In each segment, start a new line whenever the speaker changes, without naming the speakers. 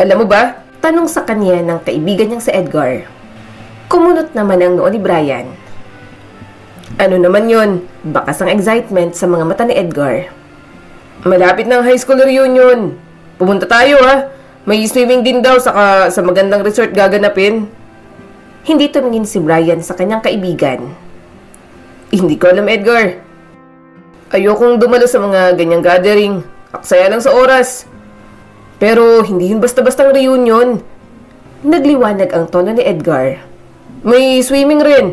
Alam mo ba? Tanong sa kanya ng kaibigan niyang si Edgar. Kumunot naman ang noo ni Brian. Ano naman yon? Bakas ang excitement sa mga mata ni Edgar. Malapit na ang high school reunion. Pumunta tayo ha. May swimming din daw saka sa magandang resort gaganapin. Hindi tumingin si Brian sa kanyang kaibigan. Hindi ko alam, Edgar. Ayokong dumalo sa mga ganyang gathering. Aksaya lang sa oras. Pero hindi yun basta-bastang reunion. Nagliwanag ang tono ni Edgar. May swimming rin.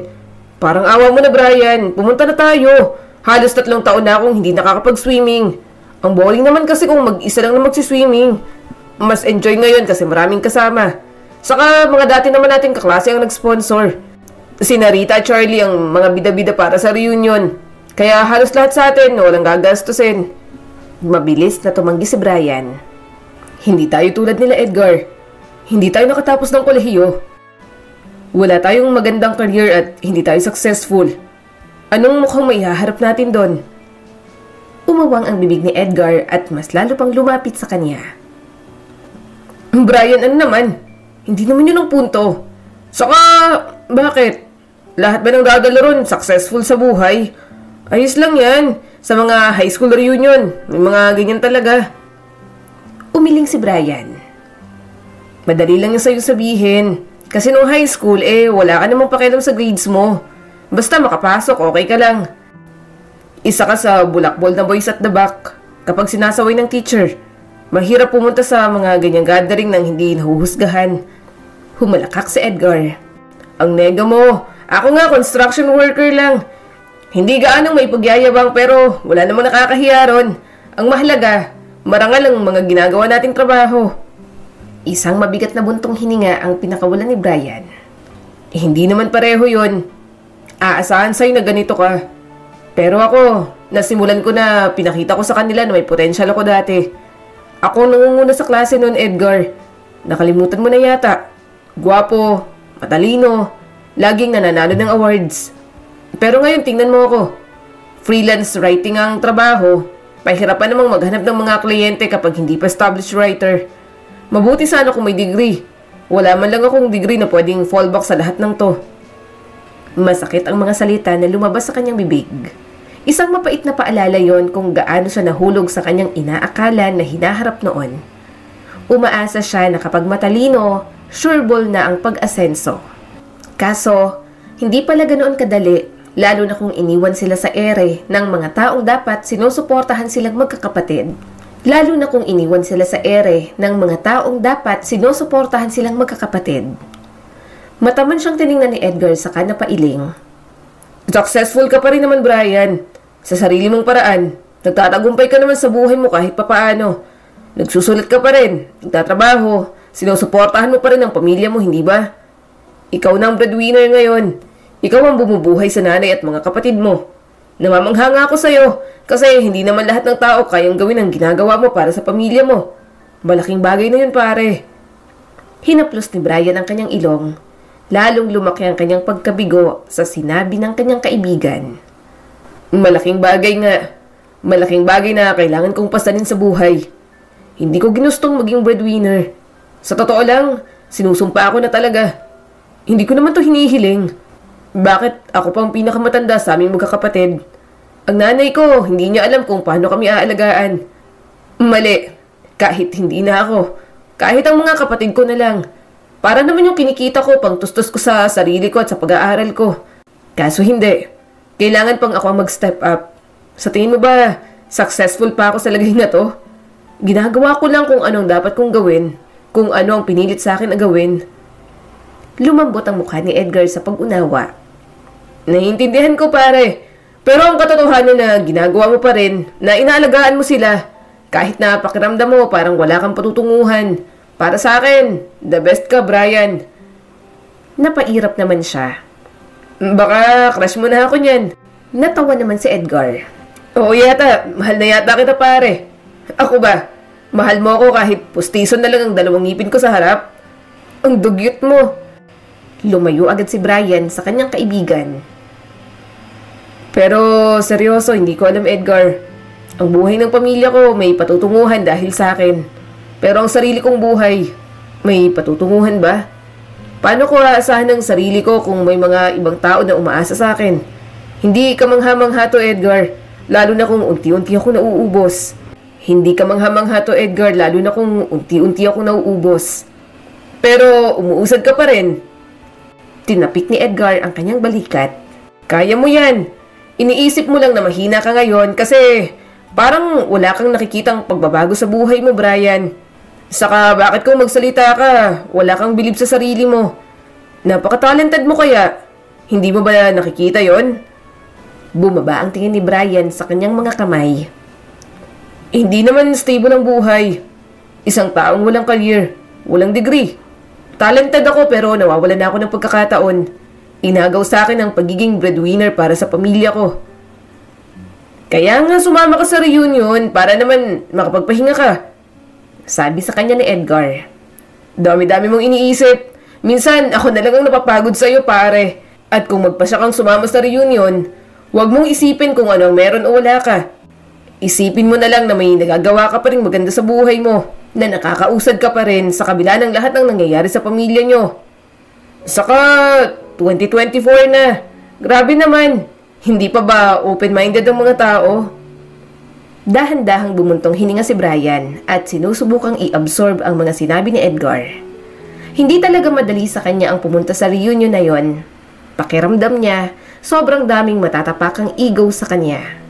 Parang awa mo na, Brian. Pumunta na tayo. Halos 3 taon na akong hindi nakakapag-swimming. Ang boring naman kasi kung mag-isa lang na magsiswimming. Mas enjoy ngayon kasi maraming kasama. Saka mga dati naman nating kaklase ang nag-sponsor. Si Narita at Charlie ang mga bida-bida para sa reunion. Kaya halos lahat sa atin walang gagastusin. Mabilis na tumanggi si Brian. Hindi tayo tulad nila, Edgar. Hindi tayo nakatapos ng kolehiyo. Wala tayong magandang career at hindi tayo successful. Anong mukhang maihaharap natin doon? Umawang ang bibig ni Edgar at mas lalo pang lumapit sa kanya. Brian, ano naman? Hindi naman yun ang punto. Saka, bakit? Lahat ba ng dadalo ron successful sa buhay? Ayos lang yan. Sa mga high school reunion, may mga ganyan talaga. Umiling si Brian. Madali lang yung sa'yo sabihin. Kasi nung high school, wala ka namang pakialam sa grades mo. Basta makapasok, okay ka lang. Isa ka sa bulakbol na boys at the back. Kapag sinasaway ng teacher, mahirap pumunta sa mga ganyang gathering nang hindi nahuhusgahan. Humalakak si Edgar. Ang nega mo, ako nga construction worker lang. Hindi gaanong may pagyayabang pero wala namang nakakahiya ron. Ang mahalaga, marangal ang mga ginagawa nating trabaho. Isang mabigat na buntong hininga ang pinakawalan ni Brian. Hindi naman pareho yon. Aasahan sa'yo na ganito ka. Pero ako, nasimulan ko na pinakita ko sa kanila na may potential ako dati. Ako nangunguna sa klase noon, Edgar. Nakalimutan mo na yata. Gwapo, matalino, laging nananalo ng awards. Pero ngayon, tingnan mo ako. Freelance writing ang trabaho. Pahirapan namang maghanap ng mga kliyente kapag hindi pa established writer. Mabuti sana kung may degree. Wala man lang akong degree na pwedeng fallback sa lahat ng to. Masakit ang mga salita na lumabas sa kanyang bibig. Isang mapait na paalala yon kung gaano siya nahulog sa kanyang inaakala na hinaharap noon. Umaasa siya na kapag matalino, sureball na ang pag-asenso. Kaso, hindi pala ganoon kadali, lalo na kung iniwan sila sa ere ng mga taong dapat sinusuportahan silang magkakapatid. Lalo na kung iniwan sila sa ere ng mga taong dapat sinusuportahan silang magkakapatid. Mataman siyang tiningnan ni Edgar saka napailing. Successful ka pa rin naman, Brian. Sa sarili mong paraan. Nagtatagumpay ka naman sa buhay mo kahit papaano. Nagsusulat ka pa rin. Nagtatrabaho. Sinusuportahan mo pa rin ang pamilya mo, hindi ba? Ikaw na ang breadwinner ngayon. Ikaw ang bumubuhay sa nanay at mga kapatid mo. Namamangha nga ako sa'yo kasi hindi naman lahat ng tao kayang gawin ang ginagawa mo para sa pamilya mo. Malaking bagay na yun, pare. Hinaplos ni Brian ang kanyang ilong. Lalong lumaki ang kanyang pagkabigo sa sinabi ng kanyang kaibigan. Malaking bagay nga. Malaking bagay na kailangan kong pasanin sa buhay. Hindi ko ginustong maging breadwinner. Sa totoo lang, sinusumpa ako na talaga. Hindi ko naman to hinihiling. Bakit ako pang pinakamatanda sa aming magkakapatid? Ang nanay ko, hindi niya alam kung paano kami aalagaan. Mali. Kahit hindi na ako. Kahit ang mga kapatid ko na lang. Para naman yung kinikita ko pang tustos ko sa sarili ko at sa pag-aaral ko. Kaso hindi. Kailangan pang ako mag-step up. Sa tingin mo ba, successful pa ako sa lagay na to? Ginagawa ko lang kung anong dapat kong gawin. Kung ano ang pinilit sa akin na gawin. Lumambot ang mukha ni Edgar sa pag-unawa. Naiintindihan ko, pare. Pero ang katotohanan na ginagawa mo pa rin, na inaalagaan mo sila. Kahit na pakiramdam mo parang wala kang patutunguhan. Para sa akin, the best ka, Brian. Napairap naman siya. Baka crush mo na ako niyan. Natawa naman si Edgar. Oo yata, mahal na yata kita, pare. Ako ba? Mahal mo ako kahit pustiso na lang ang 2 ngipin ko sa harap? Ang dugyot mo. Lumayo agad si Brian sa kanyang kaibigan. Pero seryoso, hindi ko alam, Edgar. Ang buhay ng pamilya ko may patutunguhan dahil sa akin. Pero ang sarili kong buhay, May patutunguhan ba? Paano ko aasahan ng sarili ko kung may mga ibang tao na umaasa sa akin? Hindi ka mangha-mangha to, Edgar, lalo na kung unti-unti ako nauubos. Hindi ka mangha-mangha to, Edgar, lalo na kung unti-unti ako nauubos. Pero umuusad ka pa rin. Tinapik ni Edgar ang kanyang balikat. Kaya mo yan. Iniisip mo lang na mahina ka ngayon kasi parang wala kang nakikitang pagbabago sa buhay mo, Brian. Saka bakit kung magsalita ka, wala kang bilib sa sarili mo? Napaka-talented mo kaya. Hindi mo ba nakikita yon? Bumaba ang tingin ni Brian sa kanyang mga kamay. Hindi naman stable ang buhay. Isang taong walang career, walang degree. Talented ako pero nawawalan na ako ng pagkakataon. Inagaw sa akin ang pagiging breadwinner para sa pamilya ko. Kaya nga sumama ka sa reunion para naman makapagpahinga ka. Sabi sa kanya ni Edgar. Dami-dami mong iniisip. Minsan ako na lang ang napapagod sa iyo, pare. At kung magpasya kang sumama sa reunion, huwag mong isipin kung ano ang meron o wala ka. Isipin mo na lang na may nagagawa ka pa rin maganda sa buhay mo, na nakakausad ka pa rin sa kabila ng lahat ng nangyayari sa pamilya nyo. Saka 2024 na. Grabe naman. Hindi pa ba open-minded ang mga tao? Dahan-dahang bumuntong hininga si Brian at sinusubukang i-absorb ang mga sinabi ni Edgar. Hindi talaga madali sa kanya ang pumunta sa reunion na yon. Pakiramdam niya, sobrang daming matatapakang ego sa kanya.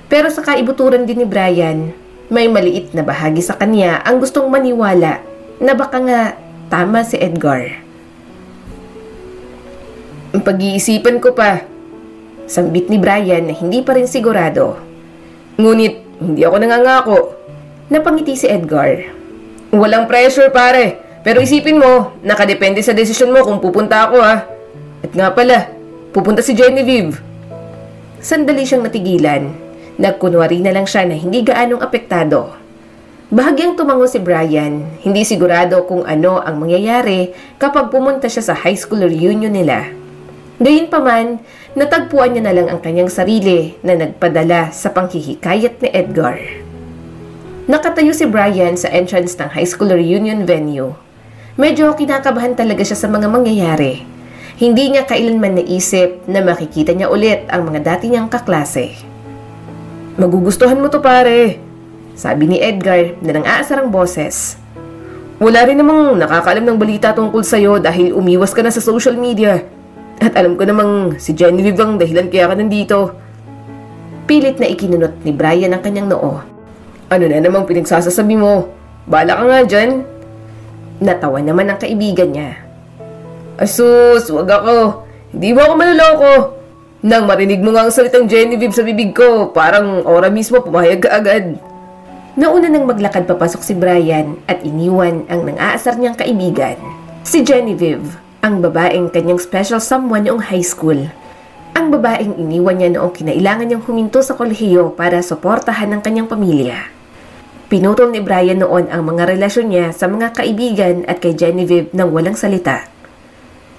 Pero sa kaibuturan din ni Brian, may maliit na bahagi sa kanya ang gustong maniwala na baka nga tama si Edgar. Pag-iisipan ko pa, sambit ni Brian na hindi pa rin sigurado. Ngunit hindi ako nangangako. Napangiti si Edgar. Walang pressure, pare. Pero isipin mo, nakadepende sa desisyon mo kung pupunta ako, ha. At nga pala, pupunta si Genevieve. Sandali siyang natigilan. Nagkunwari na lang siya na hindi gaanong apektado. Bahagyang tumango si Brian, hindi sigurado kung ano ang mangyayari kapag pumunta siya sa high school reunion nila. Gayunpaman, natagpuan niya na lang ang kanyang sarili na nagpadala sa panghihikayat ni Edgar. Nakatayo si Brian sa entrance ng high school reunion venue. Medyo kinakabahan talaga siya sa mga mangyayari. Hindi niya kailanman naisip na makikita niya ulit ang mga dati niyang kaklase. Magugustuhan mo to, pare, sabi ni Edgar na nang-aasar ang boses. Wala rin namang nakakaalam ng balita tungkol sa'yo dahil umiwas ka na sa social media. At alam ko namang si Genevieve ang dahilan kaya ka nandito. Pilit na ikinunot ni Brian ang kanyang noo. Ano na namang pinagsasasabi mo? Bala ka nga dyan. Natawa naman ang kaibigan niya. Asus, wag ako. Hindi mo ako manloloko. Nang marinig mo nga ang salitang Genevieve sa bibig ko, parang ora mismo pumayag ka agad. Nauna nang maglakad papasok si Brian at iniwan ang nang-aasar niyang kaibigan. Si Genevieve, ang babaeng kanyang special someone noong high school. Ang babaeng iniwan niya noong kinailangan niyang huminto sa kolehiyo para suportahan ang kanyang pamilya. Pinutol ni Brian noon ang mga relasyon niya sa mga kaibigan at kay Genevieve nang walang salita.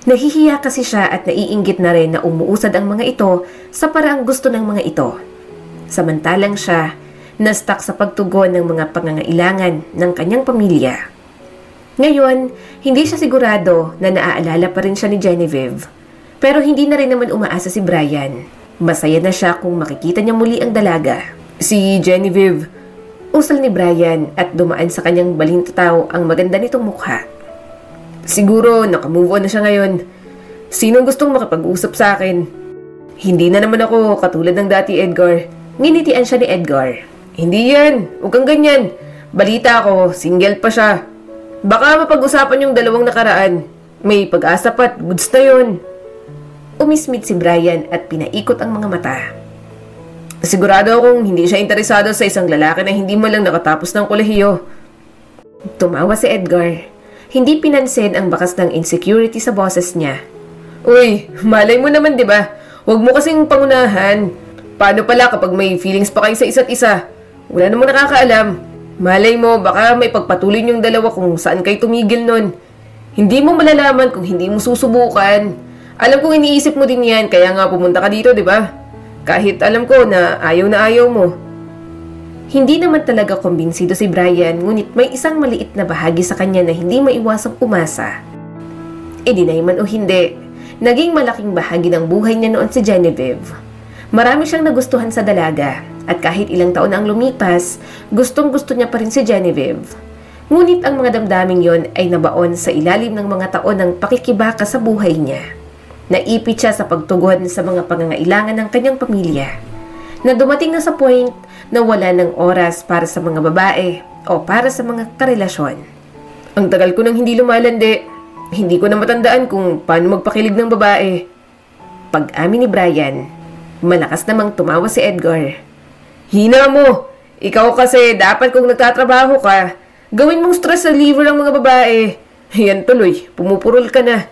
Nahihiya kasi siya at naiinggit na rin na umuusad ang mga ito sa paraang gusto ng mga ito. Samantalang siya, na-stuck sa pagtugon ng mga pangangailangan ng kanyang pamilya. Ngayon, hindi siya sigurado na naaalala pa rin siya ni Genevieve. Pero hindi na rin naman umaasa si Brian. Masaya na siya kung makikita niya muli ang dalaga. Si Genevieve, usal ni Brian at dumaan sa kanyang balintataw ang maganda nitong mukha. Siguro nakamove on na siya ngayon. Sinong gustong makapag-usap sa akin? Hindi na naman ako katulad ng dati, Edgar. Nginitian siya ni Edgar. Hindi yan, huwag kang ganyan. Balita ko, single pa siya. Baka mapag-usapan yung dalawang nakaraan. May pag-asa pa't goods na yun. Umismit si Brian at pinaikot ang mga mata. Sigurado akong hindi siya interesado sa isang lalaki na hindi mo lang nakatapos ng kolehiyo. Tumawa si Edgar. Hindi pinansin ang bakas ng insecurity sa boses niya. Uy, malay mo naman, di ba? Huwag mo kasing pangunahan. Paano pala kapag may feelings pa kayo sa isa't isa? Wala namang nakakaalam. Malay mo, baka may pagpatuloy yung dalawa kung saan kayo tumigil nun. Hindi mo malalaman kung hindi mo susubukan. Alam kong iniisip mo din yan, kaya nga pumunta ka dito, di ba? Kahit alam ko na ayaw mo. Hindi naman talaga kumbinsido si Brian, ngunit may isang maliit na bahagi sa kanya na hindi maiwasang umasa. Dinay man o hindi, naging malaking bahagi ng buhay niya noon si Genevieve. Marami siyang nagustuhan sa dalaga, at kahit ilang taon na ang lumipas, gustong-gusto niya pa rin si Genevieve. Ngunit ang mga damdaming yon ay nabaon sa ilalim ng mga taon ng pakikibaka sa buhay niya. Naipit siya sa pagtugon sa mga pangangailangan ng kanyang pamilya, na dumating na sa point na wala ng oras para sa mga babae o para sa mga karelasyon. Ang tagal ko nang hindi lumalandi, hindi ko na matandaan kung paano magpakilig ng babae. Pag-amin ni Brian, malakas namang tumawa si Edgar. Hina mo! Ikaw kasi dapat kung nagtatrabaho ka, gawin mong stress reliever ang mga babae. Yan tuloy, pumupurol ka na.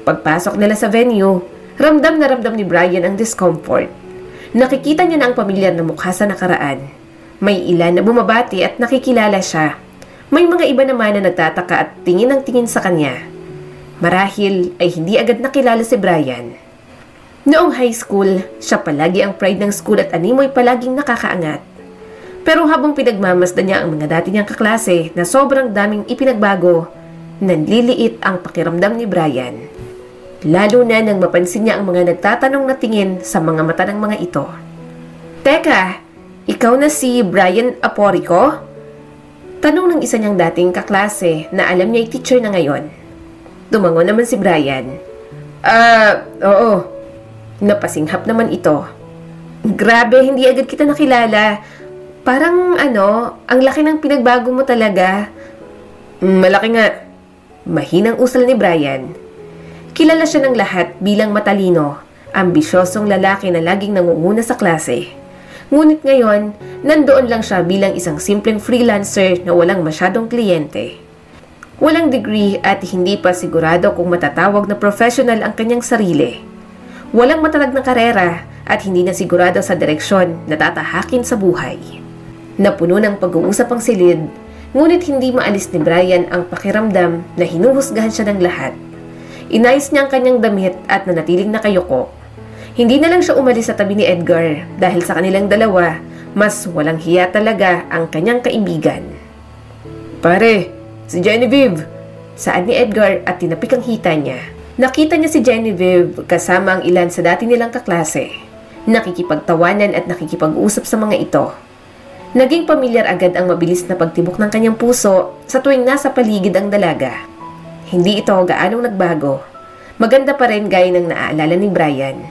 Pagpasok nila sa venue, ramdam na ramdam ni Brian ang discomfort. Nakikita niya na ang pamilyar na mukha sa nakaraan. May ilan na bumabati at nakikilala siya. May mga iba naman na nagtataka at tingin ng tingin sa kanya. Marahil ay hindi agad nakilala si Brian. Noong high school, siya palagi ang pride ng school at animoy palaging nakakaangat. Pero habang pinagmamasdan niya ang mga dati niyang kaklase na sobrang daming ipinagbago, nanliliit ang pakiramdam ni Brian. Lalo na nang mapansin niya ang mga nagtatanong na tingin sa mga mata ng mga ito. Teka, ikaw na si Brian Aporico? Tanong ng isa niyang dating kaklase na alam niya ay teacher na ngayon. Tumango naman si Brian. Oo. Napasinghap naman ito. Grabe, hindi agad kita nakilala. Parang ang laki ng pinagbago mo talaga. Malaki nga. Mahinang usal ni Brian. Kilala siya ng lahat bilang matalino, ambisyosong lalaki na laging nangunguna sa klase. Ngunit ngayon, nandoon lang siya bilang isang simpleng freelancer na walang masyadong kliyente. Walang degree at hindi pa sigurado kung matatawag na professional ang kanyang sarili. Walang matatag na karera at hindi na sigurado sa direksyon na tatahakin sa buhay. Napuno ng pag-uusap ang silid, ngunit hindi maalis ni Brian ang pakiramdam na hinuhusgahan siya ng lahat. Inayos niya ang kanyang damit at nanatiling nakayuko. Hindi na lang siya umalis sa tabi ni Edgar dahil sa kanilang dalawa, mas walang hiya talaga ang kanyang kaibigan. Pare, si Genevieve! Saad ni Edgar at tinapik ang hita niya. Nakita niya si Genevieve kasama ang ilan sa dati nilang kaklase. Nakikipagtawanan at nakikipag-usap sa mga ito. Naging pamilyar agad ang mabilis na pagtibok ng kanyang puso sa tuwing nasa paligid ang dalaga. Hindi ito gaanong nagbago. Maganda pa rin gaya ng naaalala ni Brian.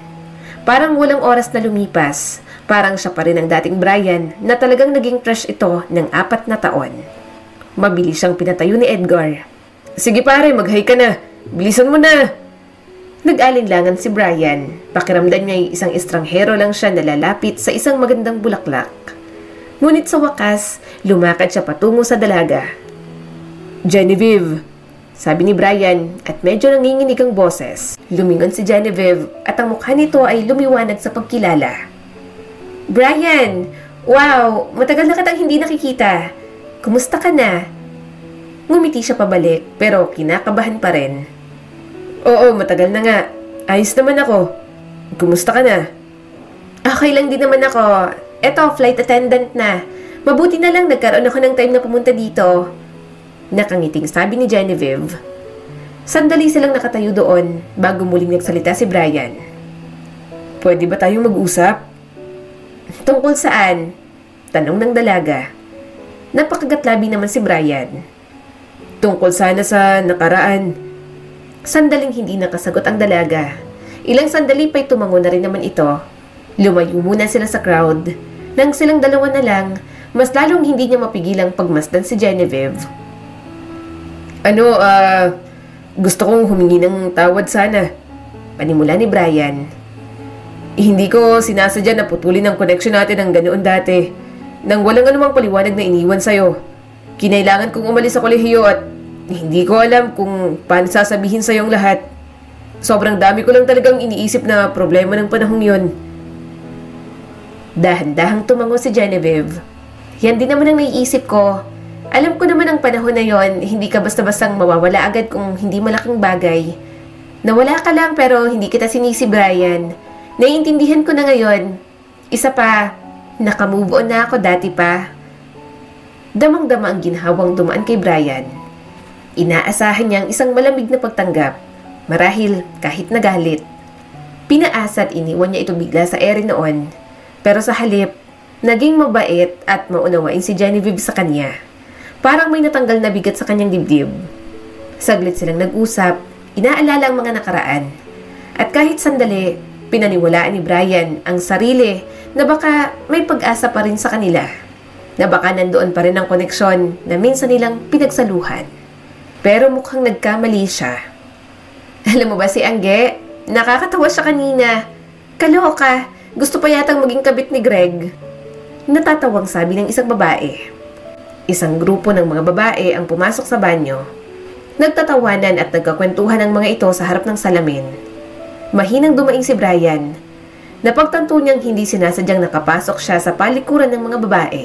Parang walang oras na lumipas. Parang siya pa rin ang dating Brian na talagang naging crush ito ng 4 na taon. Mabilis siyang pinatayo ni Edgar. Sige pare, mag-hi ka na. Bilisan mo na. Nag-alinlangan si Brian. Pakiramdam niya ay isang estranghero lang siya na lalapit sa isang magandang bulaklak. Ngunit sa wakas, lumakad siya patungo sa dalaga. Genevieve, sabi ni Brian at medyo nanginginig ang boses. Lumingon si Genevieve at ang mukha nito ay lumiwanag sa pagkilala. Brian! Wow! Matagal na kitang hindi nakikita. Kumusta ka na? Ngumiti siya pabalik pero kinakabahan pa rin. Oo, matagal na nga. Ayos naman ako. Kumusta ka na? Okay lang din naman ako. Eto, flight attendant na. Mabuti na lang nagkaroon ako ng time na pumunta dito. Nakangiting sabi ni Genevieve. Sandali silang nakatayo doon bago muling nagsalita si Brian. Pwede ba tayong mag-usap? Tungkol saan? Tanong ng dalaga. Napakagatlabi naman si Brian. Tungkol sana sa nakaraan. Sandaling hindi nakasagot ang dalaga. Ilang sandali pa'y tumango na rin naman ito. Lumayo muna sila sa crowd. Nang silang dalawa na lang, mas lalong hindi niya mapigilang pagmasdan si Genevieve. Gusto kong humingi ng tawad sana. Panimula ni Brian. Hindi ko sinasadya na putulin ang connection natin ng ganoon dati. Nang walang anumang paliwanag na iniwan sa'yo. Kinailangan kong umalis sa kolehiyo at hindi ko alam kung paano sasabihin sa'yo ang lahat. Sobrang dami ko lang talagang iniisip na problema ng panahong yun. Dahan-dahang tumango si Genevieve. Yan din naman ang naiisip ko. Alam ko naman ang panahon na yon, hindi ka basta-bastang mawawala agad kung hindi malaking bagay. Nawala ka lang pero hindi kita sinisi, Brian. Naiintindihan ko na ngayon. Isa pa, Nakamove on na ako dati pa. Damang-dama ang ginhawang dumaan kay Brian. Inaasahan niyang isang malamig na pagtanggap, marahil kahit nagalit. Pinaasa at iniwan niya ito bigla sa ere noon, pero sa halip, naging mabait at maunawain si Genevieve sa kanya. Parang may natanggal na bigat sa kanyang dibdib. Saglit silang nag-usap, inaalala ang mga nakaraan. At kahit sandali, pinaniwalaan ni Brian ang sarili na baka may pag-asa pa rin sa kanila. Na baka nandoon pa rin ang koneksyon na minsan nilang pinagsaluhan. Pero mukhang nagkamali siya. Alam mo ba si Angge? Nakakatawa siya kanina. Kaloka, gusto pa yatang maging kabit ni Greg. Natatawang sabi ng isang babae. Isang grupo ng mga babae ang pumasok sa banyo. Nagtatawanan at nagkakwentuhan ang mga ito sa harap ng salamin. Mahinang dumaing si Brian. Napagtanto niyang hindi sinasadyang nakapasok siya sa palikuran ng mga babae.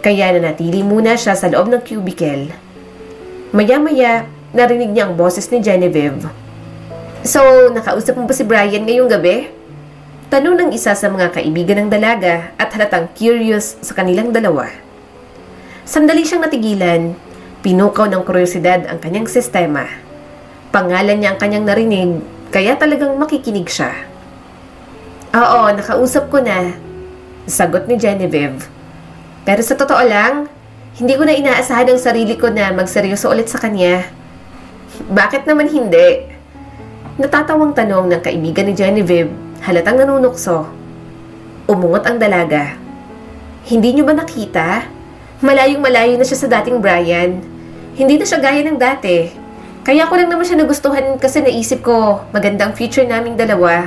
Kaya nanatili muna siya sa loob ng cubicle. Maya-maya, narinig niya ang boses ni Genevieve. So, nakausap mo ba si Brian ngayong gabi? Tanong ng isa sa mga kaibigan ng dalaga at halatang curious sa kanilang dalawa. Sandali siyang natigilan, pinukaw ng kuryosidad ang kanyang sistema. Pangalan niya ang kanyang narinig, kaya talagang makikinig siya. Oo, nakausap ko na, sagot ni Genevieve. Pero sa totoo lang, hindi ko na inaasahan ang sarili ko na magseryoso ulit sa kanya. Bakit naman hindi? Natatawang tanong ng kaibigan ni Genevieve, halatang nanunukso. Umungot ang dalaga. Hindi niyo ba nakita? Malayong-malayo na siya sa dating Brian. Hindi na siya gaya ng dati. Kaya ko lang naman siya nagustuhan kasi naisip ko, magandang future naming dalawa.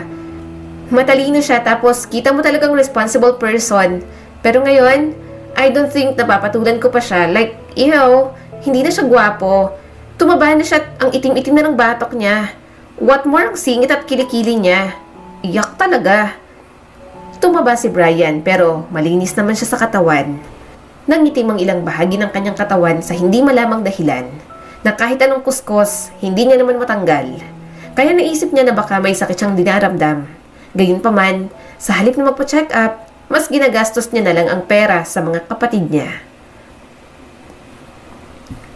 Matalino siya tapos kita mo talagang responsible person. Pero ngayon, I don't think napapatulan ko pa siya. Like, hindi na siya gwapo. Tumaba na siya at ang itim-itim na ng batok niya. What more ang singit at kilikili niya. Iyak talaga. Tumaba si Brian pero malinis naman siya sa katawan. Nangitim ang ilang bahagi ng kanyang katawan sa hindi malamang dahilan. Na kahit anong kuskos, hindi niya naman matanggal. Kaya naisip niya na baka may sakit siyang dinaramdam. Gayunpaman, sa halip na magpa-check up, mas ginagastos niya na lang ang pera sa mga kapatid niya.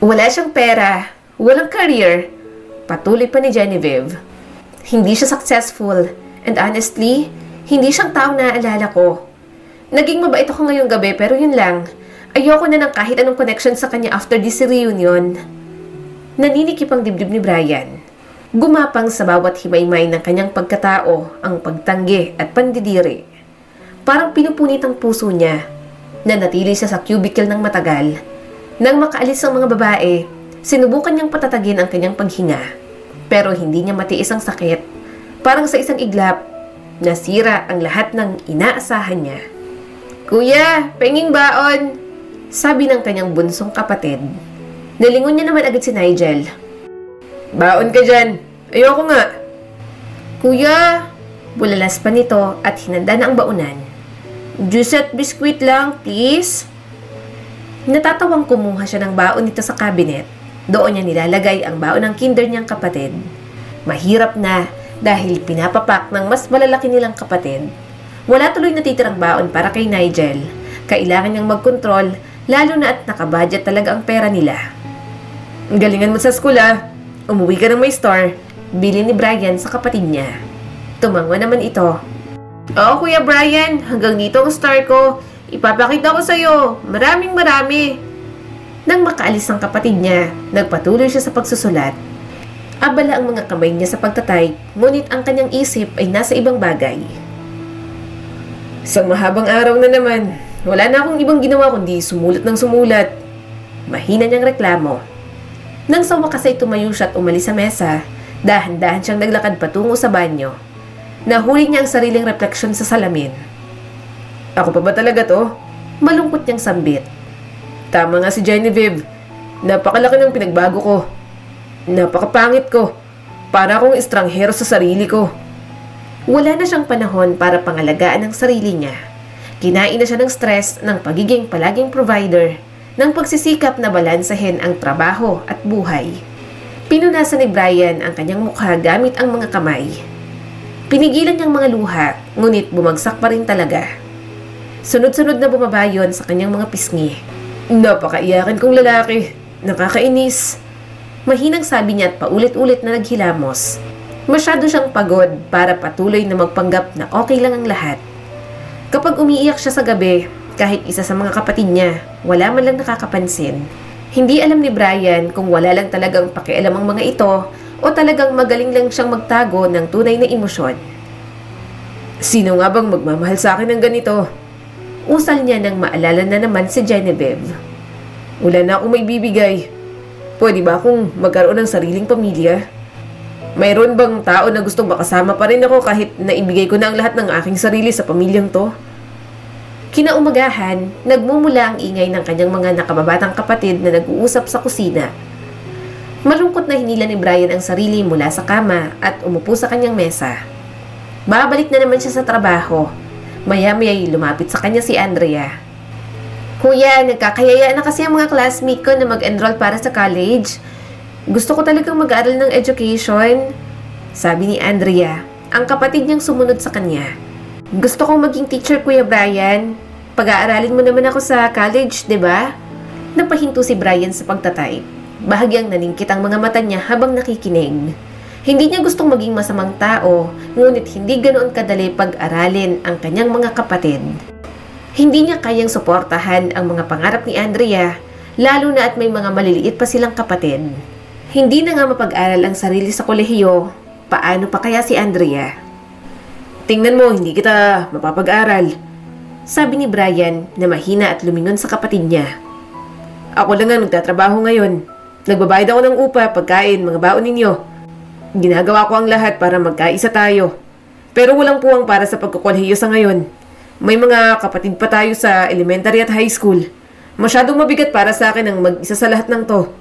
Wala siyang pera, walang career, patuloy pa ni Genevieve. Hindi siya successful, and honestly, hindi siyang taong naaalala ko. Naging mabait ako ngayong gabi pero yun lang, ayoko na ng kahit anong connection sa kanya after this reunion. Naninikip ang dibdib ni Brian. Gumapang sa bawat himaymay ng kanyang pagkatao ang pagtanggi at pandidiri. Parang pinupunit ang puso niya. Nanatili siya sa cubicle ng matagal. Nang makaalis ang mga babae, sinubukan niyang patatagin ang kanyang paghinga. Pero hindi niya matiis ang sakit. Parang sa isang iglap, nasira ang lahat ng inaasahan niya. Kuya, penging baon! Sabi ng kanyang bunsong kapatid. Nalingon niya naman agad si Nigel. Baon ka dyan! Ayoko nga! Kuya! Bulalas pa nito at hinanda na ang baunan. Juice at biskwit lang, please. Natatawang kumuha siya ng baon nito sa cabinet. Doon niya nilalagay ang baon ng kinder niyang kapatid. Mahirap na dahil pinapapak ng mas malalaki nilang kapatid. Wala tuloy natitirang baon para kay Nigel. Kailangan niyang magkontrol, lalo na at nakabudget talaga ang pera nila. Galingan mo sa school Umuwi ka ng may store, bili ni Brian sa kapatid niya. Tumango naman ito. Oo, Kuya Brian, hanggang dito ang star ko. Ipapakita ko sa'yo. Maraming marami. Nang makaalis ang kapatid niya, nagpatuloy siya sa pagsusulat. Abala ang mga kamay niya sa pagtatype, ngunit ang kanyang isip ay nasa ibang bagay. Isang mahabang araw na naman. Wala na akong ibang ginawa kundi sumulat ng sumulat. Mahina niyang reklamo. Nang sa wakas ay tumayo siya at umalis sa mesa, dahan-dahan siyang naglakad patungo sa banyo. Nahuli niya ang sariling refleksyon sa salamin. Ako pa ba talaga to? Malungkot niyang sambit. Tama nga si Genevieve. Napakalaki ng pinagbago ko. Napakapangit ko. Para akong estranghero sa sarili ko. Wala na siyang panahon para pangalagaan ang sarili niya. Kinain na siya ng stress ng pagiging palaging provider, ng pagsisikap na balansahin ang trabaho at buhay. Pinunasan ni Brian ang kanyang mukha gamit ang mga kamay. Pinigilan niyang mga luha, ngunit bumagsak pa rin talaga. Sunod-sunod na bumaba yun sa kanyang mga pisngi. Napakaiyakan kong lalaki. Nakakainis. Mahinang sabi niya at paulit-ulit na naghilamos. Masyado siyang pagod para patuloy na magpanggap na okay lang ang lahat. Kapag umiiyak siya sa gabi, kahit isa sa mga kapatid niya, wala man lang nakakapansin. Hindi alam ni Brian kung wala lang talagang pakialam ang mga ito o talagang magaling lang siyang magtago ng tunay na emosyon. Sino nga bang magmamahal sa akin ng ganito? Usal niya nang maalala na naman si Genevieve. Wala na akong may bibigay. Pwede ba akong magkaroon ng sariling pamilya? Mayroon bang tao na gustong makasama pa rin ako kahit naibigay ko na ang lahat ng aking sarili sa pamilyang to? Kinaumagahan, nagmumula ang ingay ng kanyang mga nakababatang kapatid na nag-uusap sa kusina. Malungkot na hinila ni Brian ang sarili mula sa kama at umupo sa kanyang mesa. Babalik na naman siya sa trabaho. Maya-maya'y lumapit sa kanya si Andrea. Kuya, nagkakayaya na kasi ang mga classmate ko na mag-enroll para sa college. Gusto ko talagang mag-aaral ng education, sabi ni Andrea, ang kapatid niyang sumunod sa kanya. Gusto kong maging teacher, Kuya Brian. Pag-aaralin mo naman ako sa college, 'di ba? Napahinto si Brian sa pagtatype. Bahagyang naningkit ang mga mata niya habang nakikinig. Hindi niya gustong maging masamang tao, ngunit hindi ganoon kadali pag-aralin ang kanyang mga kapatid. Hindi niya kayang suportahan ang mga pangarap ni Andrea, lalo na at may mga maliliit pa silang kapatid. Hindi na nga mapag-aral ang sarili sa kolehiyo, paano pa kaya si Andrea? Tingnan mo, hindi kita mapapag-aral, sabi ni Brian na mahina at lumingon sa kapatid niya. Ako lang nga nagtatrabaho ngayon. Nagbabayad ako ng upa, pagkain, mga baon ninyo. Ginagawa ko ang lahat para magkaisa tayo. Pero walang puwang para sa pagkukolehiyo sa ngayon. May mga kapatid pa tayo sa elementary at high school. Masyadong mabigat para sa akin ang mag-isa sa lahat ng to.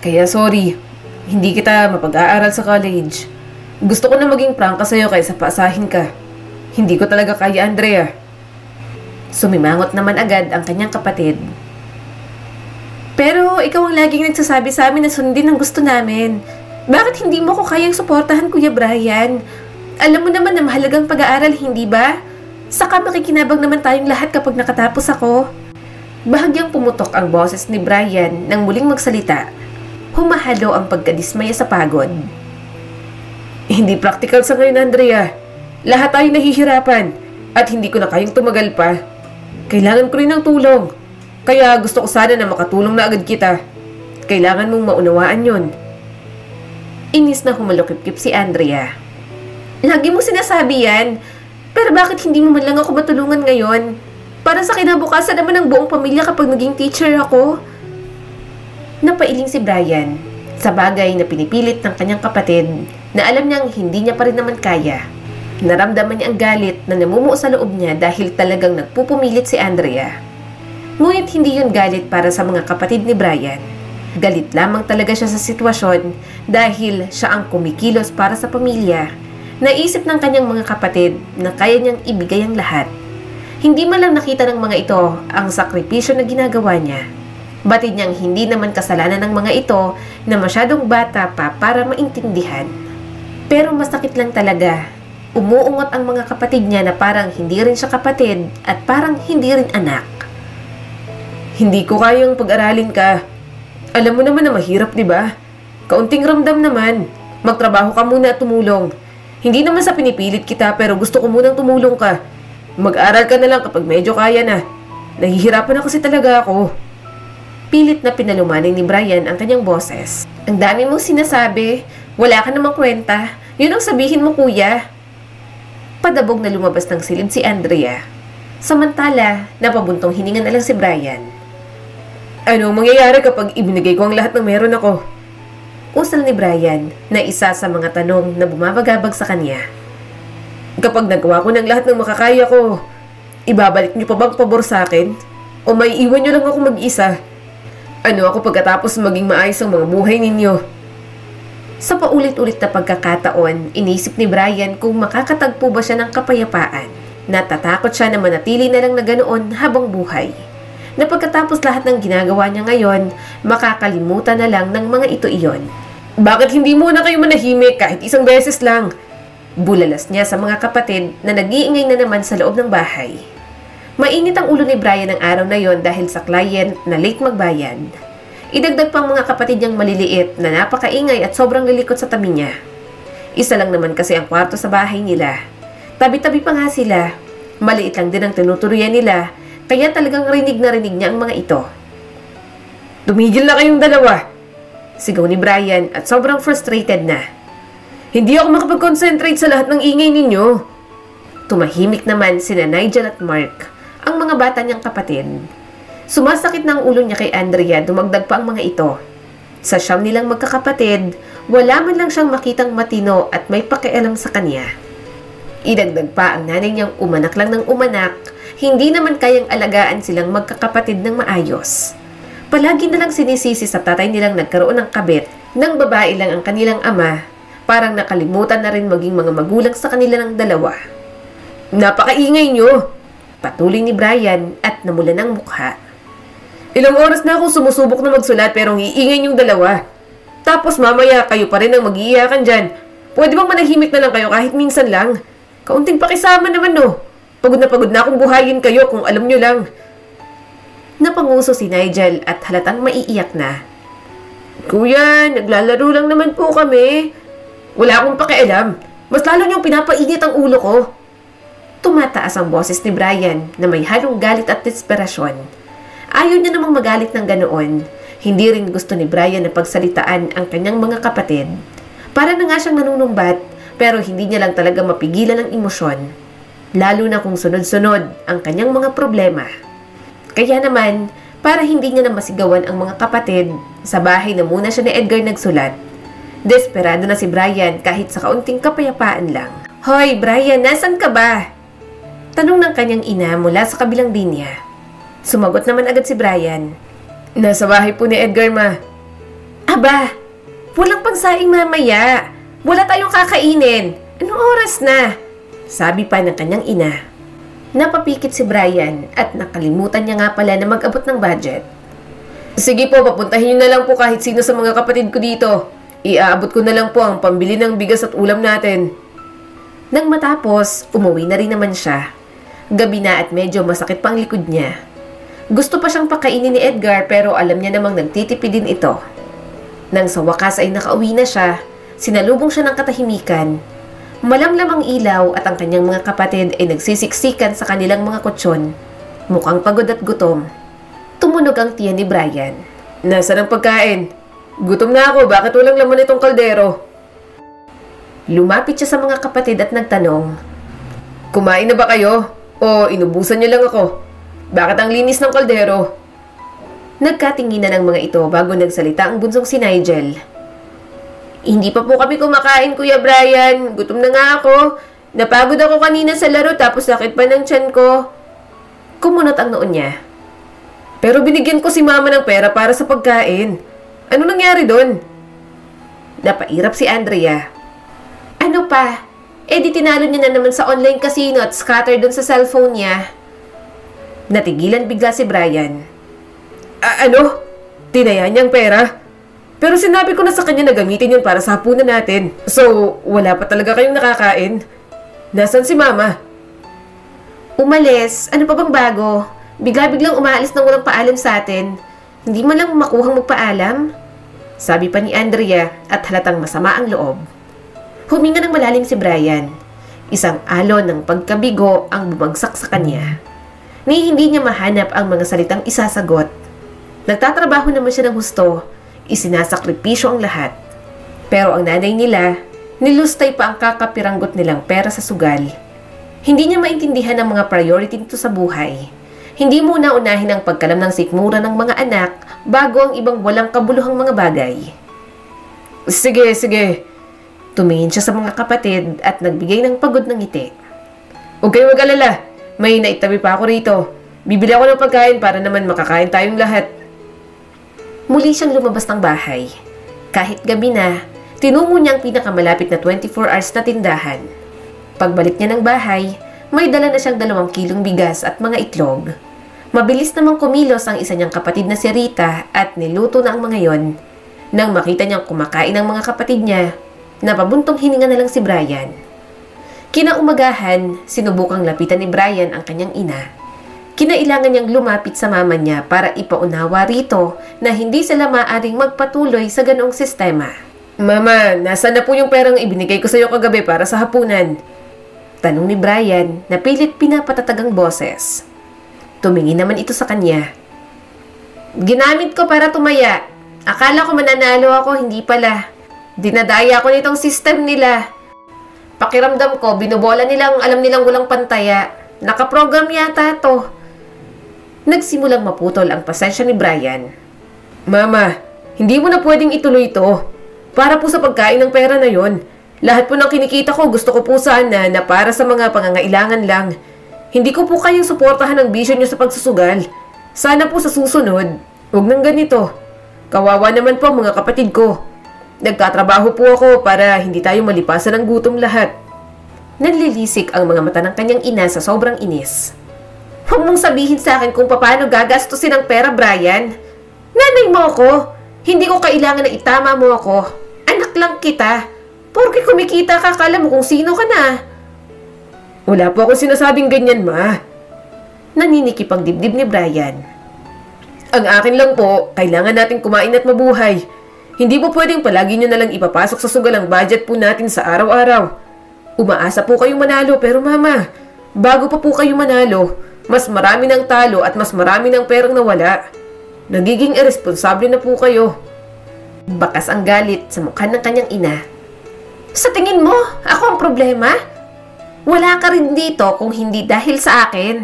Kaya sorry, hindi kita mapag-aaral sa college. Gusto ko na maging prangka sa'yo kaysa paasahin ka. Hindi ko talaga kaya, Andrea. Sumimangot naman agad ang kanyang kapatid. Pero ikaw ang laging nagsasabi sa amin na sundin ang gusto namin. Bakit hindi mo ko kayang suportahan, Kuya Brian? Alam mo naman na mahalagang pag-aaral, hindi ba? Saka makikinabang naman tayong lahat kapag nakatapos ako. Bahagyang pumutok ang boses ni Brian nang muling magsalita. Humahalo ang pagkadismaya sa pagod. Hindi practical sa ngayon, Andrea. Lahat tayo nahihirapan at hindi ko na kayang tumagal pa. Kailangan ko rin ng tulong. Kaya gusto ko sana na makatulong na agad kita. Kailangan mong maunawaan yon. Inis na humalukip-kip si Andrea. Lagi mo sinasabi yan. Pero bakit hindi mo man lang ako matulungan ngayon? Para sa kinabukasan naman ng buong pamilya kapag naging teacher ako. Napailing si Brian sa bagay na pinipilit ng kanyang kapatid na alam niyang hindi niya pa rin naman kaya. Naramdaman niya ang galit na namumuo sa loob niya dahil talagang nagpupumilit si Andrea. Ngunit hindi yun galit para sa mga kapatid ni Brian. Galit lamang talaga siya sa sitwasyon dahil siya ang kumikilos para sa pamilya. Naisip ng kanyang mga kapatid na kaya niyang ibigay ang lahat. Hindi man lang nakita ng mga ito ang sakripisyo na ginagawa niya. Batid niyang hindi naman kasalanan ng mga ito na masyadong bata pa para maintindihan. Pero masakit lang talaga. Umuungot ang mga kapatid niya na parang hindi rin siya kapatid at parang hindi rin anak. Hindi ko kayang pag-aralin ka. Alam mo naman na mahirap, di ba? Kaunting ramdam naman. Magtrabaho ka muna at tumulong. Hindi naman sa pinipilit kita pero gusto ko munang tumulong ka. Mag-aral ka na lang kapag medyo kaya na. Nahihirapan na kasi talaga ako. Pilit na pinalumaning ni Brian ang kanyang boses. Ang dami mong sinasabi. Wala ka namang kwenta. Yun ang sabihin mo, kuya. Padabog na lumabas ng silid si Andrea. Samantala, napabuntong hininga na lang si Brian. Ano mangyayari kapag ibinigay ko ang lahat ng meron ako? Usal ni Brian na isa sa mga tanong na bumabagabag sa kanya. Kapag nagawa ko ng lahat ng makakaya ko, ibabalik niyo pa bang pabor sa akin? O may iwan niyo lang ako mag-isa? Ano ako pagkatapos maging maayos ang mga buhay ninyo? Sa paulit-ulit na pagkakataon, inisip ni Brian kung makakatagpo ba siya ng kapayapaan. Natatakot siya na manatili na lang na ganoon habang buhay. Na pagkatapos lahat ng ginagawa niya ngayon, makakalimutan na lang ng mga ito iyon. Bakit hindi mo na kayo manahimik kahit isang beses lang? Bulalas niya sa mga kapatid na nag-iingay na naman sa loob ng bahay. Mainit ang ulo ni Brian ng araw na yon dahil sa client na late magbayad. Idagdag pang mga kapatid niyang maliliit na napakaingay at sobrang lilikot sa tabi niya. Isa lang naman kasi ang kwarto sa bahay nila. Tabi-tabi pa nga sila. Maliit lang din ang tinuturuyan nila, kaya talagang rinig na rinig niya ang mga ito. "Tumigil na kayong dalawa!" sigaw ni Brian at sobrang frustrated na. "Hindi ako makapag-concentrate sa lahat ng ingay ninyo." Tumahimik naman sina Nigel at Mark, ang mga bata niyang kapatid. Sumasakit na ang ulo niya kay Andrea, dumagdag pa ang mga ito. Sa siyam nilang magkakapatid, wala man lang siyang makitang matino at may pakialam sa kanya. Idagdag pa ang nanay niyang umanak lang ng umanak, hindi naman kayang alagaan silang magkakapatid ng maayos. Palagi na lang sinisisi sa tatay nilang nagkaroon ng kabit, nang babae lang ang kanilang ama, parang nakalimutan na rin maging mga magulang sa kanila ng dalawa. "Napakaingay niyo!" patuloy ni Brian at namula ng mukha. "Ilang oras na ako sumusubok na magsulat pero ang iingay niyong dalawa. Tapos mamaya kayo pa rin ang mag-iiyakan dyan. Pwede bang manahimik na lang kayo kahit minsan lang? Kaunting pakisama naman no. Pagod na akong buhayin kayo kung alam nyo lang." Napanguso si Nigel at halatang maiiyak na. "Kuya, naglalaro lang naman po kami. Wala akong pakialam. Mas lalo niyong pinapainit ang ulo ko." Tumataas ang boses ni Brian na may halong galit at desperasyon. Ayaw niya namang magalit ng ganoon. Hindi rin gusto ni Brian na pagsalitaan ang kanyang mga kapatid. Para na nga siyang nanunumbat, pero hindi niya lang talaga mapigilan ang emosyon. Lalo na kung sunod-sunod ang kanyang mga problema. Kaya naman, para hindi niya na masigawan ang mga kapatid, sa bahay na muna siya ni Edgar nagsulat. Desperado na si Brian kahit sa kaunting kapayapaan lang. "Hoy, Brian, nasan ka ba?" tanong ng kanyang ina mula sa kabilang linya. Sumagot naman agad si Brian. "Nasa bahay po ni Edgar, ma." "Aba, walang pagsaing mamaya. Wala tayong kakainin. Anong oras na?" sabi pa ng kanyang ina. Napapikit si Brian at nakalimutan niya nga pala na mag-abot ng budget. "Sige po, papuntahin niyo na lang po kahit sino sa mga kapatid ko dito. Iaabot ko na lang po ang pambili ng bigas at ulam natin." Nang matapos, umuwi na rin naman siya. Gabi na at medyo masakit pang likod niya. Gusto pa siyang pakainin ni Edgar pero alam niya namang nagtitipid din ito. Nang sa wakas ay nakauwi na siya, sinalubong siya ng katahimikan. Malamlam ang ilaw at ang kanyang mga kapatid ay nagsisiksikan sa kanilang mga kutsyon. Mukhang pagod at gutom. Tumunog ang tiyan ni Brian. "Nasaan ang pagkain? Gutom na ako, bakit walang laman itong kaldero?" Lumapit siya sa mga kapatid at nagtanong, "Kumain na ba kayo? O inubusan niyo lang ako? Bakit ang linis ng kaldero?" Nagkatinginan ang mga ito bago nagsalita ang bunsong si Nigel. "Hindi pa po kami kumakain, Kuya Brian. Gutom na nga ako. Napagod ako kanina sa laro tapos sakit pa ng tiyan ko." Kumunot ang noon niya. "Pero binigyan ko si Mama ng pera para sa pagkain. Ano nangyari doon?" Napairap si Andrea. "Ano pa? Di tinalo niya na naman sa online casino at scatter doon sa cellphone niya." Natigilan bigla si Brian. Ano? Tinaya niyang pera? Pero sinabi ko na sa kanya na gamitin yun para sa hapunan natin. So, wala pa talaga kayong nakakain? Nasaan si Mama? "Umalis. Ano pa bang bago? Bigla-biglang umaalis nang walang paalam sa atin. Hindi man lang makuhang magpaalam?" sabi pa ni Andrea at halatang masama ang loob. Huminga ng malalim si Brian. Isang alon ng pagkabigo ang bumagsak sa kanya. Ni hindi niya mahanap ang mga salitang isasagot. Nagtatrabaho naman siya ng husto. Isinasakripisyo ang lahat. Pero ang nanay nila, nilustay pa ang kakapiranggot nilang pera sa sugal. Hindi niya maintindihan ang mga priority nito sa buhay. Hindi muna unahin ang pagkalam ng sikmura ng mga anak bago ang ibang walang kabuluhang mga bagay. Sige. Tumingin siya sa mga kapatid at nagbigay ng pagod ng ngiti. "Huwag kayong mag-alala. May naitabi pa ako rito. Bibili ako ng pagkain para naman makakain tayong lahat." Muli siyang lumabas ng bahay. Kahit gabi na, tinungo niya ang pinakamalapit na 24 hours na tindahan. Pagbalik niya ng bahay, may dala na siyang 2 kilong bigas at mga itlog. Mabilis namang kumilos ang isa niyang kapatid na si Rita at niluto na ang mga yon. Nang makita niyang kumakain ang mga kapatid niya, napabuntong hininga na lang si Brian. Kinaumagahan, sinubukang lapitan ni Brian ang kanyang ina. Kinailangan niyang lumapit sa mama niya para ipaunawa rito na hindi sila maaaring magpatuloy sa ganoong sistema. Mama, nasaan na po yung perang ibinigay ko sa iyo kagabi para sa hapunan? Tanong ni Brian na pilit pinapatatag ang boses. Tumingin naman ito sa kanya. Ginamit ko para tumaya. Akala ko mananalo ako, hindi pala. Dinadaya ko nitong system nila. Pakiramdam ko, binubola nilang alam nilang walang pantaya. Nakaprogram yata to. Nagsimulang maputol ang pasensya ni Brian. Mama, hindi mo na pwedeng ituloy ito. Para po sa pagkain ng pera na yon. Lahat po ng kinikita ko gusto ko po sana na para sa mga pangangailangan lang. Hindi ko po kayang suportahan ang bisyo niyo sa pagsusugal. Sana po sa susunod, huwag nang ganito. Kawawa naman po mga kapatid ko. Nagkatrabaho po ako para hindi tayo malipasan ng gutom lahat. Nanlilisik ang mga mata ng kanyang ina sa sobrang inis. Huwag mong sabihin sa akin kung paano gagastusin ang pera, Brian. Nanay mo ako. Hindi ko kailangan na itama mo ako. Anak lang kita. Porke kumikita ka, kala mo kung sino ka na. Wala po akong sinasabing ganyan, ma. Naninikip ang dibdib ni Brian. Ang akin lang po, kailangan natin kumain at mabuhay. Hindi po pwedeng palagi nyo nalang ipapasok sa sugal ang budget po natin sa araw-araw. Umaasa po kayong manalo, pero mama, bago pa po kayo manalo, mas marami ng talo at mas marami ng perang nawala. Nagiging irresponsable na po kayo. Bakas ang galit sa mukha ng kanyang ina. Sa tingin mo, ako ang problema? Wala ka rin dito kung hindi dahil sa akin.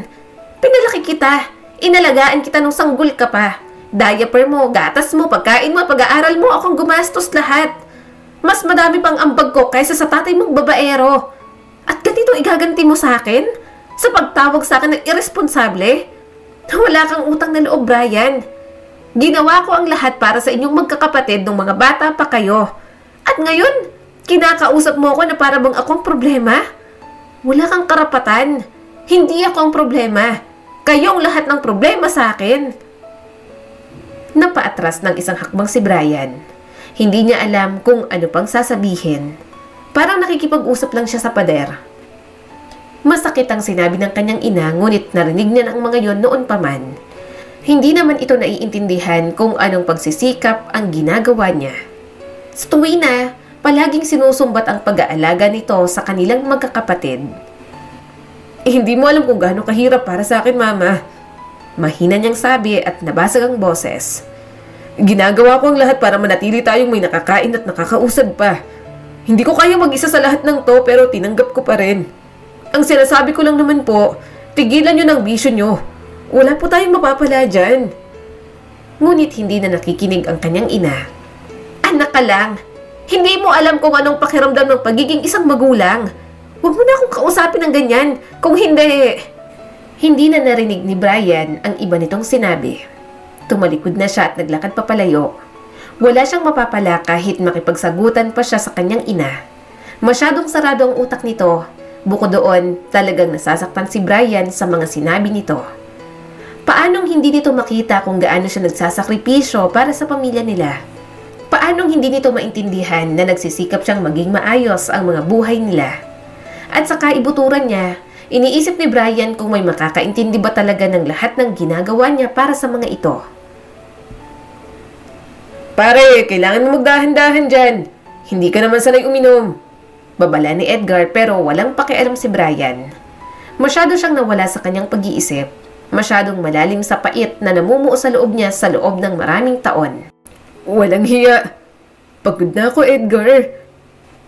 Pinalaki kita, inalagaan kita nung sanggol ka pa. Diaper mo, gatas mo, pagkain mo, pag-aaral mo, akong gumastos lahat. Mas madami pang ambag ko kaysa sa tatay mong babaero. At ganito igaganti mo sa akin? Sa pagtawag sa akin ng irresponsable? Wala kang utang na loob, Brian. Ginawa ko ang lahat para sa inyong magkakapatid nung mga bata pa kayo. At ngayon, kinakausap mo ako na para bang akong problema? Wala kang karapatan. Hindi ako ang problema. Kayong lahat ng problema sa akin. Napaatras ng isang hakbang si Brian. Hindi niya alam kung ano pang sasabihin. Parang nakikipag-usap lang siya sa pader. Masakit ang sinabi ng kanyang ina, ngunit narinig niya ang mga yon noon pa man. Hindi naman ito naiintindihan kung anong pagsisikap ang ginagawa niya. Sa tuwina, palaging sinusumbat ang pag-aalaga nito sa kanilang magkakapatid. Hindi mo alam kung gaano kahirap para sa akin, mama. Mahina niyang sabi at nabasag ang boses. Ginagawa ko ang lahat para manatili tayong may nakakain at nakakausad pa. Hindi ko kaya mag-isa sa lahat ng to pero tinanggap ko pa rin. Ang sinasabi ko lang naman po, tigilan nyo ng bisyo nyo. Wala po tayong mapapala dyan. Ngunit hindi na nakikinig ang kanyang ina. Anak ka lang. Hindi mo alam kung anong pakiramdam ng pagiging isang magulang. Huwag mo na akong kausapin ng ganyan. Kung hindi... Hindi na narinig ni Brian ang iba nitong sinabi. Tumalikod na siya at naglakad papalayo. Wala siyang mapapala kahit makipagsagutan pa siya sa kanyang ina. Masyadong sarado ang utak nito. Bukod doon, talagang nasasaktan si Brian sa mga sinabi nito. Paanong hindi nito makita kung gaano siya nagsasakripisyo para sa pamilya nila? Paanong hindi nito maintindihan na nagsisikap siyang maging maayos ang mga buhay nila? At sa kaibuturan niya, iniisip ni Brian kung may makakaintindi ba talaga ng lahat ng ginagawa niya para sa mga ito. Pare, kailangan mo magdahan-dahan dyan. Hindi ka naman sanay uminom. Babala ni Edgar pero walang pakialam si Brian. Masyado siyang nawala sa kanyang pag-iisip. Masyadong malalim sa pait na namumuo sa loob niya sa loob ng maraming taon. Walang hiya. Pagod na ako, Edgar.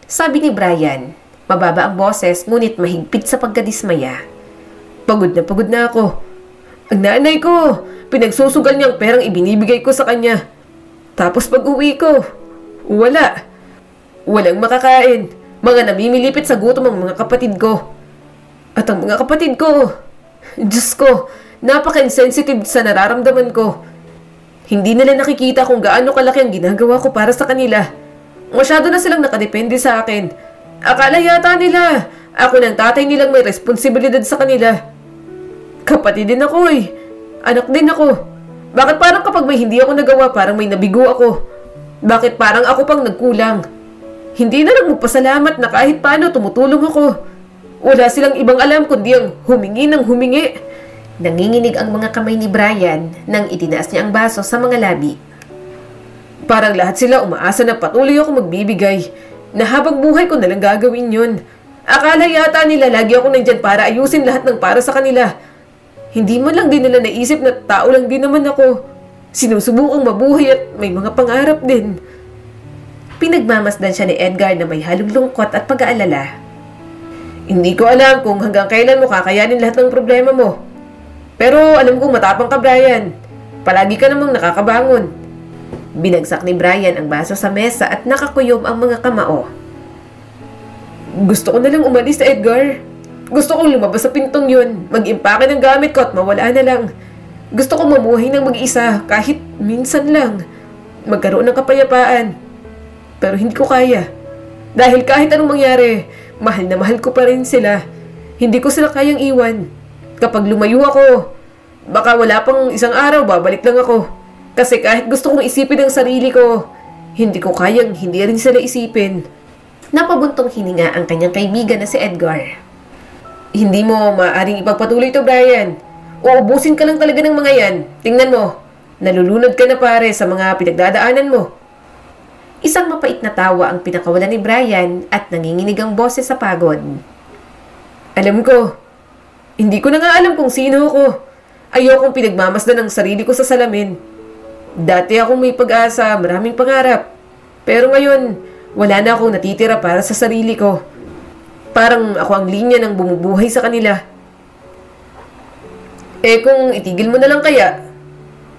Sabi ni Brian. Mababa ang boses ngunit mahigpit sa pagkadismaya. Pagod na ako. Ang nanay ko, pinagsusugal niyang perang ibinibigay ko sa kanya. Tapos pag-uwi ko, wala. Walang makakain. Mga namimilipit sa gutom ang mga kapatid ko. At ang mga kapatid ko, Diyos ko, napaka-insensitive sa nararamdaman ko. Hindi nila nakikita kung gaano kalaki ang ginagawa ko para sa kanila. Masyado na silang nakadepende sa akin. Akala yata nila, ako ng tatay nilang may responsibilidad sa kanila. Kapatid din ako eh. Anak din ako. Bakit parang kapag may hindi ako nagawa, parang may nabigo ako? Bakit parang ako pang nagkulang? Hindi na lang magpasalamat na kahit paano tumutulong ako. Wala silang ibang alam kundi ang humingi ng humingi. Nanginginig ang mga kamay ni Brian nang itinaas niya ang baso sa mga labi. Parang lahat sila umaasa na patuloy ako magbibigay, na habang buhay ko nalang gagawin yun. Akala yata nila lagi ako nandyan para ayusin lahat ng para sa kanila. Hindi man lang din nila naisip na tao lang din naman ako. Sinusubukang mabuhay at may mga pangarap din. Pinagmamasdan siya ni Edgar na may halong lungkot at pag-aalala. Hindi ko alam kung hanggang kailan mo kakayanin lahat ng problema mo. Pero alam kong matapang ka, Brian. Palagi ka namang nakakabangon. Binagsak ni Brian ang baso sa mesa at nakakuyom ang mga kamao. Gusto ko nalang umalis sa Edgar. Gusto kong lumabas sa pintong yun, mag-impake ng gamit ko at mawala na lang. Gusto kong mamuhay ng mag-isa kahit minsan lang. Magkaroon ng kapayapaan. Pero hindi ko kaya. Dahil kahit anong mangyari, mahal na mahal ko pa rin sila. Hindi ko sila kayang iwan. Kapag lumayo ako, baka wala pang isang araw, babalik lang ako. Kasi kahit gusto kong isipin ang sarili ko, hindi ko kayang hindi rin sila isipin. Napabuntong hininga ang kanyang kaibigan na si Edgar. Hindi mo maaaring ipagpatuloy ito, Brian. Uubusin ka lang talaga ng mga yan. Tingnan mo, nalulunod ka na pare sa mga pinagdadaanan mo. Isang mapait na tawa ang pinakawalan ni Brian at nanginginig ang boses sa pagod. Alam ko, hindi ko na nga alam kung sino ako. Ayokong pinagmamasdan ang sarili ko sa salamin. Dati akong may pag-asa, maraming pangarap. Pero ngayon, wala na akong natitira para sa sarili ko. Parang ako ang linya ng bumubuhay sa kanila. Kung itigil mo na lang kaya?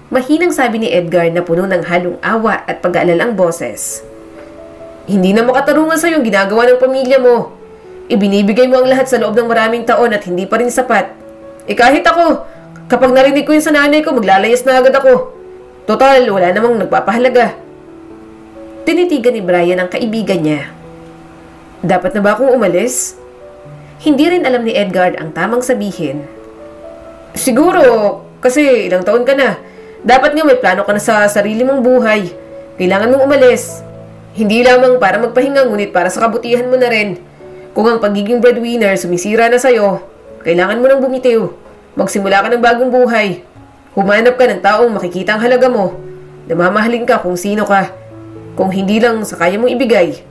Mahinang sabi ni Edgar na puno ng halong awa at pag-aalala ang boses. Hindi na makatarungan sa yung ginagawa ng pamilya mo. Ibinibigay mo ang lahat sa loob ng maraming taon at hindi pa rin sapat. Kahit ako, kapag narinig ko yun sa nanay ko, maglalayas na agad ako. Total, wala namang nagpapahalaga. Tinitigan ni Brian ang kaibigan niya. Dapat na ba akong umalis? Hindi rin alam ni Edgar ang tamang sabihin. Siguro, kasi ilang taon ka na. Dapat nga may plano ka na sa sarili mong buhay. Kailangan mong umalis. Hindi lamang para magpahinga, ngunit para sa kabutihan mo na rin. Kung ang pagiging breadwinner sumisira na sa'yo, kailangan mo nang bumitiw. Magsimula ka ng bagong buhay. Humanap ka ng taong makikita ang halaga mo. Namamahalin ka kung sino ka. Kung hindi lang sa kaya mong ibigay.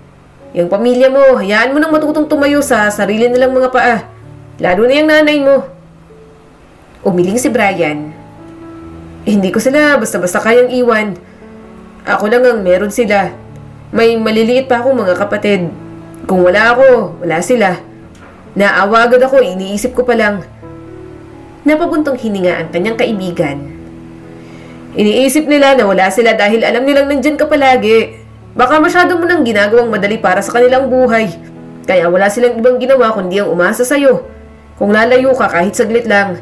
Yung pamilya mo, hayaan mo nang matutong tumayo sa sarili nilang mga paa. Lalo na yung nanay mo. Umiling si Brian. Hindi ko sila basta-basta kayang iwan. Ako lang ang meron sila. May maliliit pa akong mga kapatid. Kung wala ako, wala sila. Naawa agad ako, iniisip ko pa lang. Napabuntong hininga ang kanyang kaibigan. Iniisip nila na wala sila dahil alam nilang nandyan ka palagi. Baka masyado mo nang ginagawang madali para sa kanilang buhay. Kaya wala silang ibang ginawa kundi ang umasa sa'yo. Kung lalayo ka kahit saglit lang,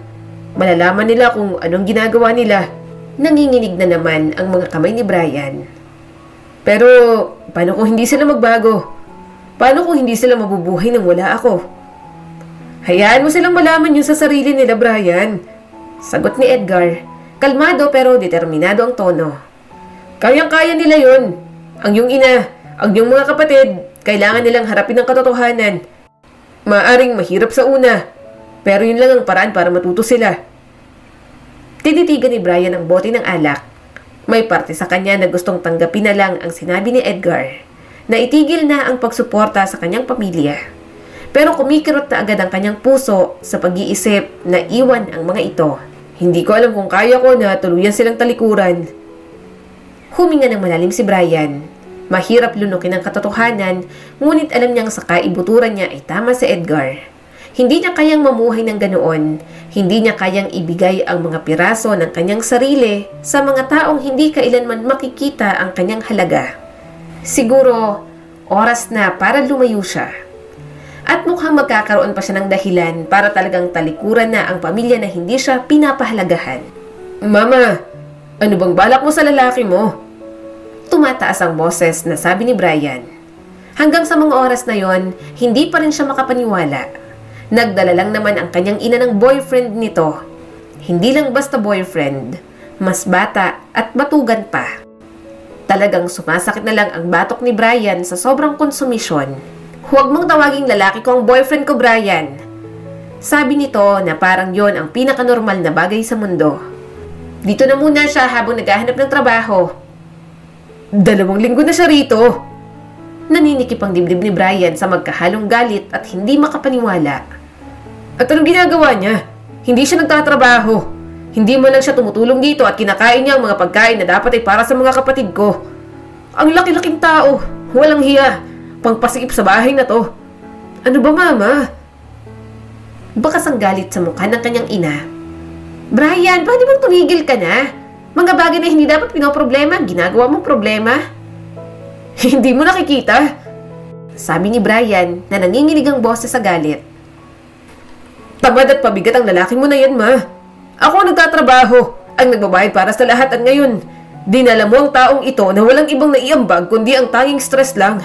malalaman nila kung anong ginagawa nila. Nanginginig na naman ang mga kamay ni Brian. Pero, paano kung hindi sila magbago? Paano kung hindi sila mabubuhay nang wala ako? Hayaan mo silang malaman yun sa sarili nila, Brian. Sagot ni Edgar. Kalmado pero determinado ang tono. Kayang-kaya nila yun. Ang iyong ina, ang iyong mga kapatid, kailangan nilang harapin ang katotohanan. Maaring mahirap sa una, pero yun lang ang paraan para matuto sila. Tinitigan ni Brian ang bote ng alak. May parte sa kanya na gustong tanggapin na lang ang sinabi ni Edgar, na itigil na ang pagsuporta sa kanyang pamilya. Pero kumikirot na agad ang kanyang puso sa pag-iisip na iwan ang mga ito. Hindi ko alam kung kaya ko na tuluyan silang talikuran. Huminga ng malalim si Brian. Mahirap lunukin ang katotohanan, ngunit alam niyang sa kaibuturan niya ay tama si Edgar. Hindi niya kayang mamuhay ng ganoon. Hindi niya kayang ibigay ang mga piraso ng kanyang sarili sa mga taong hindi kailanman makikita ang kanyang halaga. Siguro, oras na para lumayo siya. At mukhang magkakaroon pa siya ng dahilan para talagang talikuran na ang pamilya na hindi siya pinapahalagahan. Mama, ano bang balak mo sa lalaki mo? Tumataas ang boses na sabi ni Brian. Hanggang sa mga oras na yon, hindi pa rin siya makapaniwala. Nagdala lang naman ang kanyang ina ng boyfriend nito. Hindi lang basta boyfriend, mas bata at batugan pa. Talagang sumasakit na lang ang batok ni Brian sa sobrang konsumisyon. Huwag mong tawaging lalaki ko ang boyfriend ko, Brian. Sabi nito na parang yon ang pinakanormal na bagay sa mundo. Dito na muna siya habang naghahanap ng trabaho. 2 linggo na siya rito. Naninikip ang dibdib ni Brian sa magkahalong galit at hindi makapaniwala. At anong ginagawa niya? Hindi siya nagtatrabaho. Hindi mo lang siya tumutulong dito at kinakain niya ang mga pagkain na dapat ay para sa mga kapatid ko. Ang laki-laking tao. Walang hiya. Pangpasikip sa bahay na to. Ano ba, Mama? Bakas ang galit sa mukha ng kanyang ina. Brian, pwede bang tumigil ka na? Mga bagay na hindi dapat pinoproblema, ginagawa mong problema. Hindi mo nakikita? Sabi ni Brian na nanginginig ang boses sa galit. Tamad at pabigat ang lalaki mo na yan, Ma. Ako ang nagtatrabaho, ang nagbabayad para sa lahat at ngayon, dinala mo ang taong ito na walang ibang naiambag kundi ang tanging stress lang.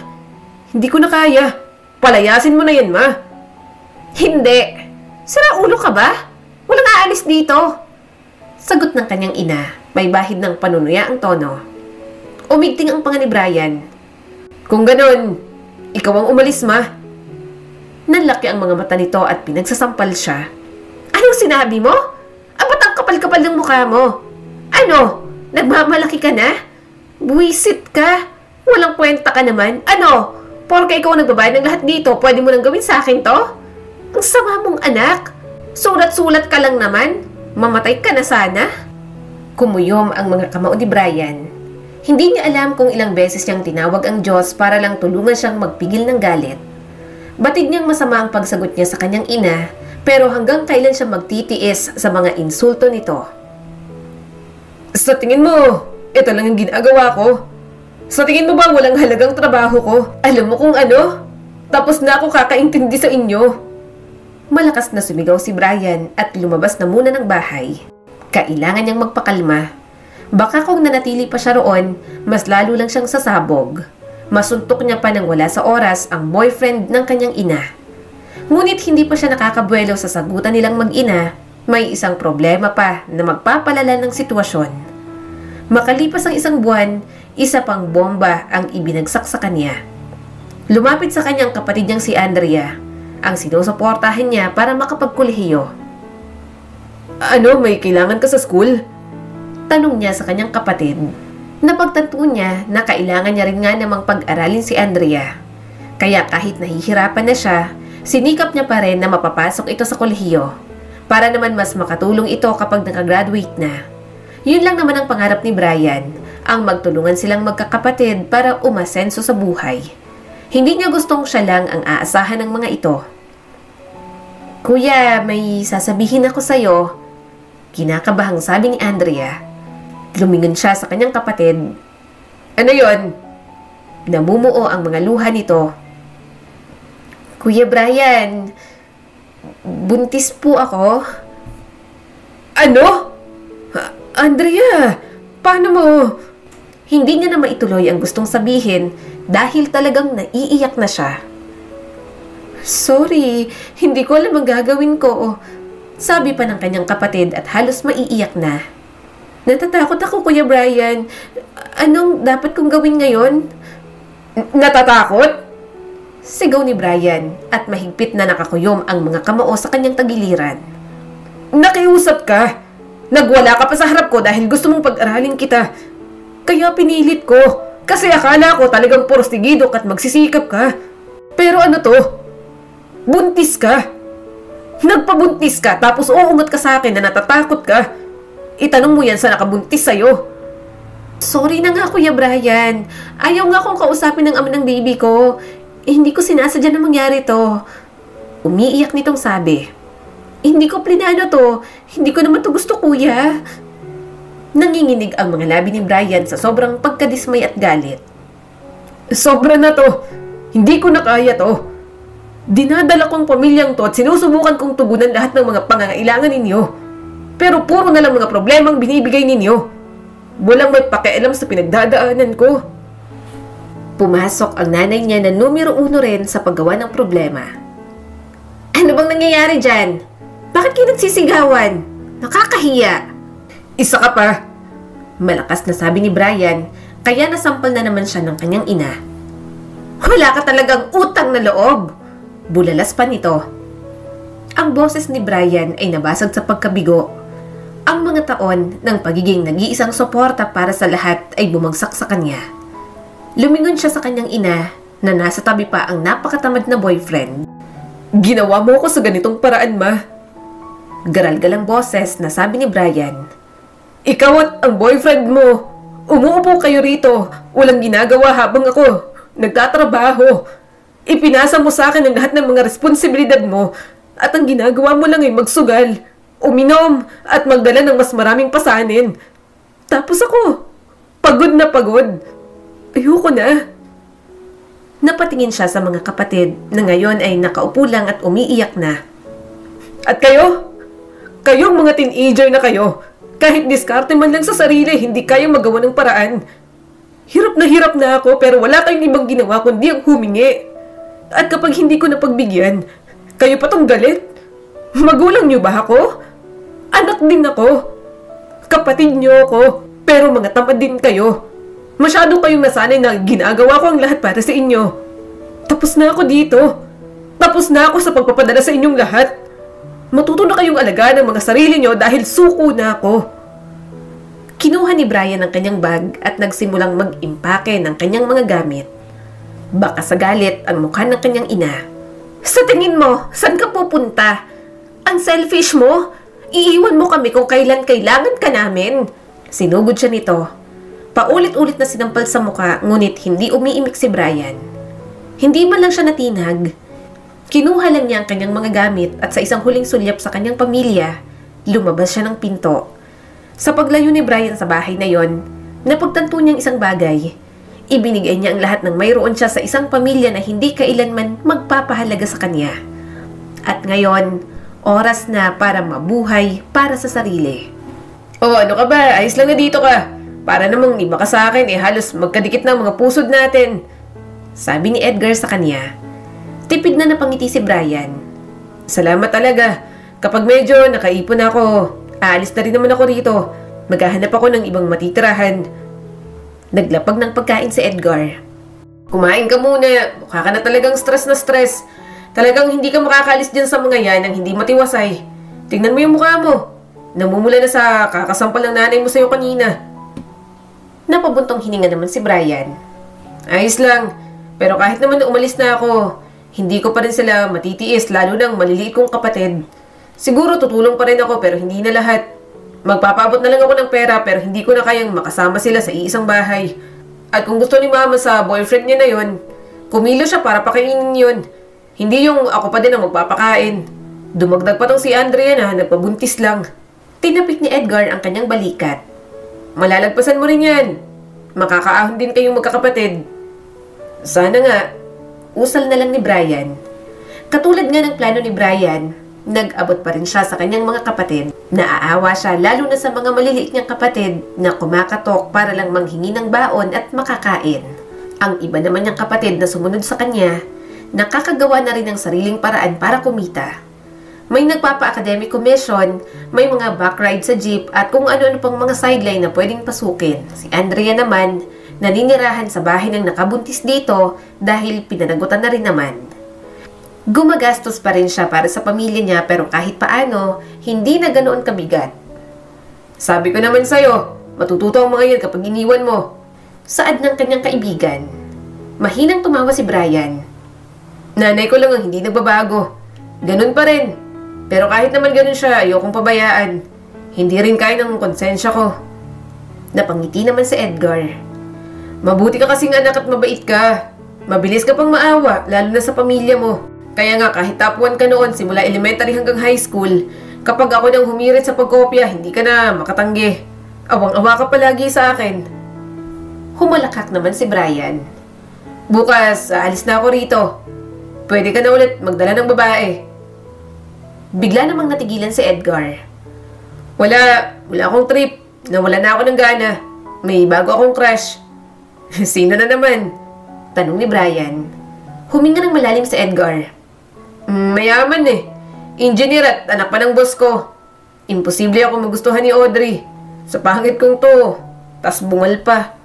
Hindi ko na kaya. Palayasin mo na yan, Ma. Hindi. Sira ulo ka ba? Walang aalis dito. Sagot ng kanyang ina, may bahid ng panunuya ang tono. Umigting ang panga ni Brian. Kung ganon, ikaw ang umalis, Ma. Nanlaki ang mga mata nito at pinagsasampal siya. Anong sinabi mo? Ba't ang kapal-kapal ng mukha mo? Ano? Nagmamalaki ka na? Buwisit ka? Walang kwenta ka naman? Ano? Porke ikaw ang nagbabayad ng lahat dito, pwede mo nang gawin sa akin to? Ang sama mong anak. Sulat-sulat ka lang naman. Mamatay ka na sana. Kumuyom ang mga kamao ni Brian. Hindi niya alam kung ilang beses niyang tinawag ang Diyos para lang tulungan siyang magpigil ng galit. Batid niyang masama ang pagsagot niya sa kanyang ina, pero hanggang kailan siya magtitiis sa mga insulto nito. Sa tingin mo, ito lang yung ginagawa ko? Sa tingin mo ba walang halagang trabaho ko? Alam mo kung ano? Tapos na ako kakaintindi sa inyo. Malakas na sumigaw si Brian at lumabas na muna ng bahay. Kailangan niyang magpakalma. Baka kung nanatili pa siya roon, mas lalo lang siyang sasabog. Masuntok niya pa nang wala sa oras ang boyfriend ng kanyang ina. Ngunit hindi pa siya nakakabuelo sa sagutan nilang mag-ina, may isang problema pa na magpapalala ng sitwasyon. Makalipas ang 1 buwan, isa pang bomba ang ibinagsak sa kanya. Lumapit sa kanyang kapatid niyang si Andrea, ang sinusuportahan niya para makapagkolehiyo. Ano, may kailangan ka sa school? Tanong niya sa kanyang kapatid. Napagtanto niya na kailangan niya rin nga namang pag-aralin si Andrea. Kaya kahit nahihirapan na siya, sinikap niya pa rin na mapapasok ito sa kolehiyo para naman mas makatulong ito kapag nakagraduate na. Yun lang naman ang pangarap ni Brian, ang magtulungan silang magkakapatid para umasenso sa buhay. Hindi niya gustong siya lang ang aasahan ng mga ito. Kuya, may sasabihin ako sa'yo. Kinakabahang sabi ni Andrea. Lumingon siya sa kanyang kapatid. Ano yon? Namumuo ang mga luha nito. Kuya Brian, buntis po ako. Ano? Andrea, paano mo? Hindi niya na maituloy ang gustong sabihin dahil talagang naiiyak na siya. Sorry, hindi ko alam ang gagawin ko. Sabi pa ng kanyang kapatid at halos maiiyak na. Natatakot ako, Kuya Brian. Anong dapat kong gawin ngayon? Natatakot? Sigaw ni Brian at mahigpit na nakakuyom ang mga kamao sa kanyang tagiliran. Nakiusap ka? Nagwala ka pa sa harap ko dahil gusto mong pag-aralin kita. Kaya pinilit ko. Kasi akala ko talagang porsigido at magsisikap ka. Pero ano to? Buntis ka. Nagpabuntis ka tapos uungat ka sa akin na natatakot ka. Itanong mo yan sa nakabuntis sa'yo. Sorry na nga, Kuya Brian. Ayaw nga akong kausapin ng ama ng baby ko. Hindi ko sinasadya na mangyari to. Umiiyak nitong sabi. Hindi ko plinano to. Hindi ko naman to gusto, Kuya. Nanginginig ang mga labi ni Brian sa sobrang pagkadismay at galit. Sobra na to. Hindi ko na kaya to. Dinadala kong pamilyang to at sinusubukan kong tugunan lahat ng mga pangangailangan ninyo. Pero puro na lang mga problemang binibigay ninyo. Walang may pakialam sa pinagdadaanan ko. Pumasok ang nanay niya na numero 1 rin sa paggawa ng problema. Ano bang nangyayari dyan? Bakit kayo nagsisigawan? Nakakahiya. Isa ka pa. Malakas na sabi ni Brian, kaya nasampal na naman siya ng kanyang ina. Wala ka talagang utang na loob. Bulalas pa nito. Ang boses ni Brian ay nabasag sa pagkabigo. Ang mga taon ng pagiging nag-iisang suporta para sa lahat ay bumagsak sa kanya. Lumingon siya sa kanyang ina na nasa tabi pa ang napakatamad na boyfriend. "Ginawa mo ako sa ganitong paraan, ma." Garal-galang boses na sabi ni Brian. "Ikaw at ang boyfriend mo, umuupo kayo rito, walang ginagawa habang ako nagtatrabaho. Ipinasa mo sa akin ang lahat ng mga responsibilidad mo at ang ginagawa mo lang ay magsugal, uminom at magdala ng mas maraming pasanin. Tapos ako, pagod na pagod. Ayoko na." Napatingin siya sa mga kapatid na ngayon ay nakaupo lang at umiiyak na. "At kayo? Kayong mga teenager na kayo, kahit diskarte man lang sa sarili, hindi kayang magawa ng paraan. Hirap na ako pero wala kayong ibang ginawa kundi ang humingi. At kapag hindi ko napagbigyan, kayo pa tong galit. Magulang niyo ba ako? Anak din ako. Kapatid niyo ako, pero mga tamad din kayo. Masyado kayong nasanay na ginagawa ko ang lahat para sa inyo. Tapos na ako dito. Tapos na ako sa pagpapadala sa inyong lahat. Matuto na kayong alagaan ang mga sarili niyo dahil suko na ako." Kinuha ni Brian ang kanyang bag at nagsimulang mag-impake ng kanyang mga gamit. Baka sa galit ang mukha ng kanyang ina. "Sa tingin mo, saan ka pupunta? Ang selfish mo? Iiwan mo kami kung kailan kailangan ka namin." Sinugod siya nito. Paulit-ulit na sinampal sa mukha, ngunit hindi umiimik si Brian. Hindi man lang siya natinag. Kinuha lang niya ang kanyang mga gamit at sa isang huling sulyap sa kanyang pamilya, lumabas siya ng pinto. Sa paglayo ni Brian sa bahay na yon, napagtanto niyang isang bagay. Ibinigay niya ang lahat ng mayroon siya sa isang pamilya na hindi kailanman magpapahalaga sa kanya. At ngayon, oras na para mabuhay para sa sarili. "Oh, ano ka ba? Ayos lang na dito ka. Para namang iba ka sa akin, halos magkadikit na ang mga pusod natin," sabi ni Edgar sa kanya. Tipid na napangiti si Brian. "Salamat talaga. Kapag medyo nakaipon ako, aalis na rin naman ako rito. Maghahanap ako ng ibang matitirahan." Naglapag ng pagkain si Edgar. "Kumain ka muna. Mukha ka na talagang stress na stress. Talagang hindi ka makakalis dyan sa mga yan ang hindi matiwasay. Tingnan mo yung mukha mo. Namumula na sa kakasampal ng nanay mo sa'yo kanina." Napabuntong hininga naman si Brian. "Ayos lang. Pero kahit naman na umalis na ako, hindi ko pa rin sila matitiis, lalo ng maliliit kong kapatid. Siguro tutulong pa rin ako pero hindi na lahat. Magpapaabot na lang ako ng pera pero hindi ko na kayang makasama sila sa iisang bahay. At kung gusto ni mama sa boyfriend niya na yon, kumilo siya para pakainin yun. Hindi yung ako pa din ang magpapakain. Dumagdag pa tong si Andrea na nagpabuntis lang." Tinapik ni Edgar ang kanyang balikat. "Malalagpasan mo rin yan. Makakaahon din kayong magkakapatid." "Sana nga." Usal na lang ni Brian. Katulad nga ng plano ni Brian, nag-abot pa rin siya sa kanyang mga kapatid. Naaawa siya lalo na sa mga maliliit niyang kapatid na kumakatok para lang manghingi ng baon at makakain. Ang iba naman niyang kapatid na sumunod sa kanya, nakakagawa na rin ng sariling paraan para kumita. May nagpapa-academic commission, may mga back ride sa jeep at kung ano-ano pang mga sideline na pwedeng pasukin. Si Andrea naman, naninirahan sa bahay ng nakabuntis dito dahil pinanagutan na rin naman. Gumagastos pa rin siya para sa pamilya niya pero kahit paano, hindi na ganoon kabigat. "Sabi ko naman sa'yo, matututo ang mga yan kapag iniwan mo." Saad ng kanyang kaibigan. Mahinang tumawa si Brian. "Nanay ko lang ang hindi nagbabago. Ganun pa rin. Pero kahit naman ganun siya, ayokong pabayaan. Hindi rin kaya ng konsensya ko." Napangiti naman si Edgar. "Mabuti ka kasing anak at mabait ka. Mabilis ka pang maawa, lalo na sa pamilya mo. Kaya nga kahit top 1 ka noon simula elementary hanggang high school, kapag ako nang humirit sa pagkopya, hindi ka na makatanggi. Awang-awa ka palagi sa akin." Humalakak naman si Brian. "Bukas, aalis na ako rito. Pwede ka na ulit magdala ng babae." Bigla namang natigilan si Edgar. Wala akong trip. Nawala na ako ng gana. May bago akong crush." "Sino na naman?" tanong ni Brian. Huminga ng malalim si Edgar. Mayaman eh. Engineer at anak pa ng boss ko. Imposible ako magustuhan ni Audrey. Sa pangit kong to. Tas bungal pa."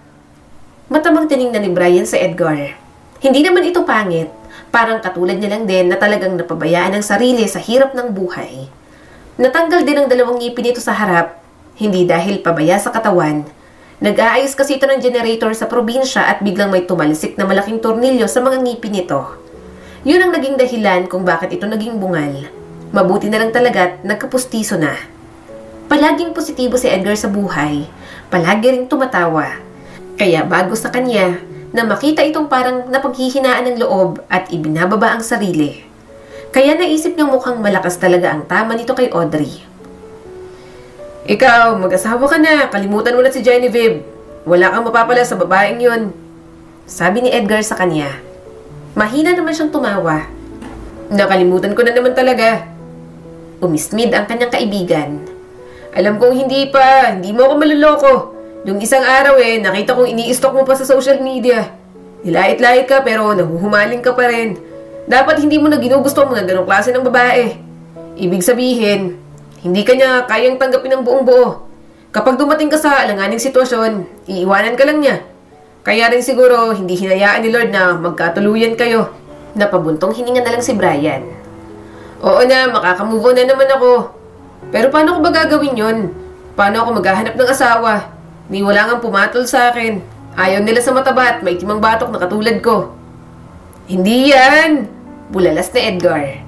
Matamang tiningnan ni Brian sa Edgar. Hindi naman ito pangit. Parang katulad niya lang din na talagang napabayaan ang sarili sa hirap ng buhay. Natanggal din ang 2 ngipin nito sa harap, hindi dahil pabaya sa katawan. Nag-aayos kasi ito ng generator sa probinsya at biglang may tumalisik na malaking tornilyo sa mga ngipin nito. Yun ang naging dahilan kung bakit ito naging bungal. Mabuti na lang talaga at nagkapustiso na. Palaging positibo si Edgar sa buhay, palagi ring tumatawa. Kaya bago sa kanya na makita itong parang napaghihinaan ng loob at ibinababa ang sarili. Kaya naisip niyang mukhang malakas talaga ang tama nito kay Audrey. Ikaw, mag-asawa ka na. Kalimutan mo na si Genevieve. Wala kang mapapala sa babaeng yun. Sabi ni Edgar sa kanya. Mahina naman siyang tumawa. Nakalimutan ko na naman talaga. Umismid ang kanyang kaibigan. Alam kong hindi mo ako maluloko. Nung isang araw nakita kong ini-stalk mo pa sa social media. Nilait-lait ka pero nahuhumaling ka pa rin. Dapat hindi mo na ginugusto ang mga ganong klase ng babae. Ibig sabihin, hindi ka niya kayang tanggapin ng buong buo. Kapag dumating ka sa alanganing sitwasyon, iiwanan ka lang niya. Kaya rin siguro hindi hinayaan ni Lord na magkatuluyan kayo. Napabuntong hininga na lang si Brian. Oo na, makakamove on na naman ako. Pero paano ko ba gagawin yun? Paano ako maghahanap ng asawa? Ni wala ngang pumatol sa akin. Ayaw nila sa mataba at may timang batok na katulad ko. Hindi yan! Bulalas na Edgar.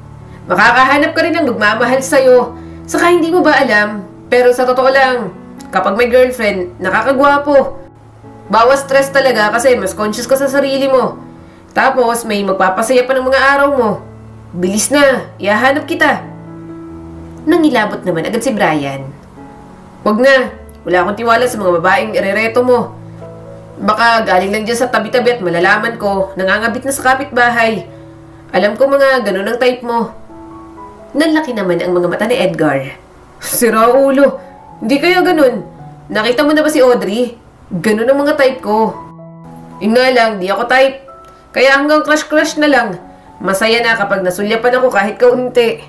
Makakahanap ka rin ng magmamahal sa'yo. Saka hindi mo ba alam? Pero sa totoo lang, kapag may girlfriend, nakakagwapo. Bawas stress talaga kasi mas conscious ka sa sarili mo. Tapos may magpapasaya pa ng mga araw mo. Bilis na, ihahanap kita. Nangilabot naman agad si Brian. Wag na, wala akong tiwala sa mga babaeng irereto mo. Baka galing lang dyan sa tabi-tabi at malalaman ko, nangangabit na sa kapitbahay. Alam ko mga ganun ang type mo. Nanlaki naman ang mga mata ni Edgar. Sira ulo, hindi kaya ganun. Nakita mo na ba si Audrey? Ganun ang mga type ko. Yun nga lang, di ako type. Kaya hanggang crush-crush na lang. Masaya na kapag nasulyapan ako kahit kaunti.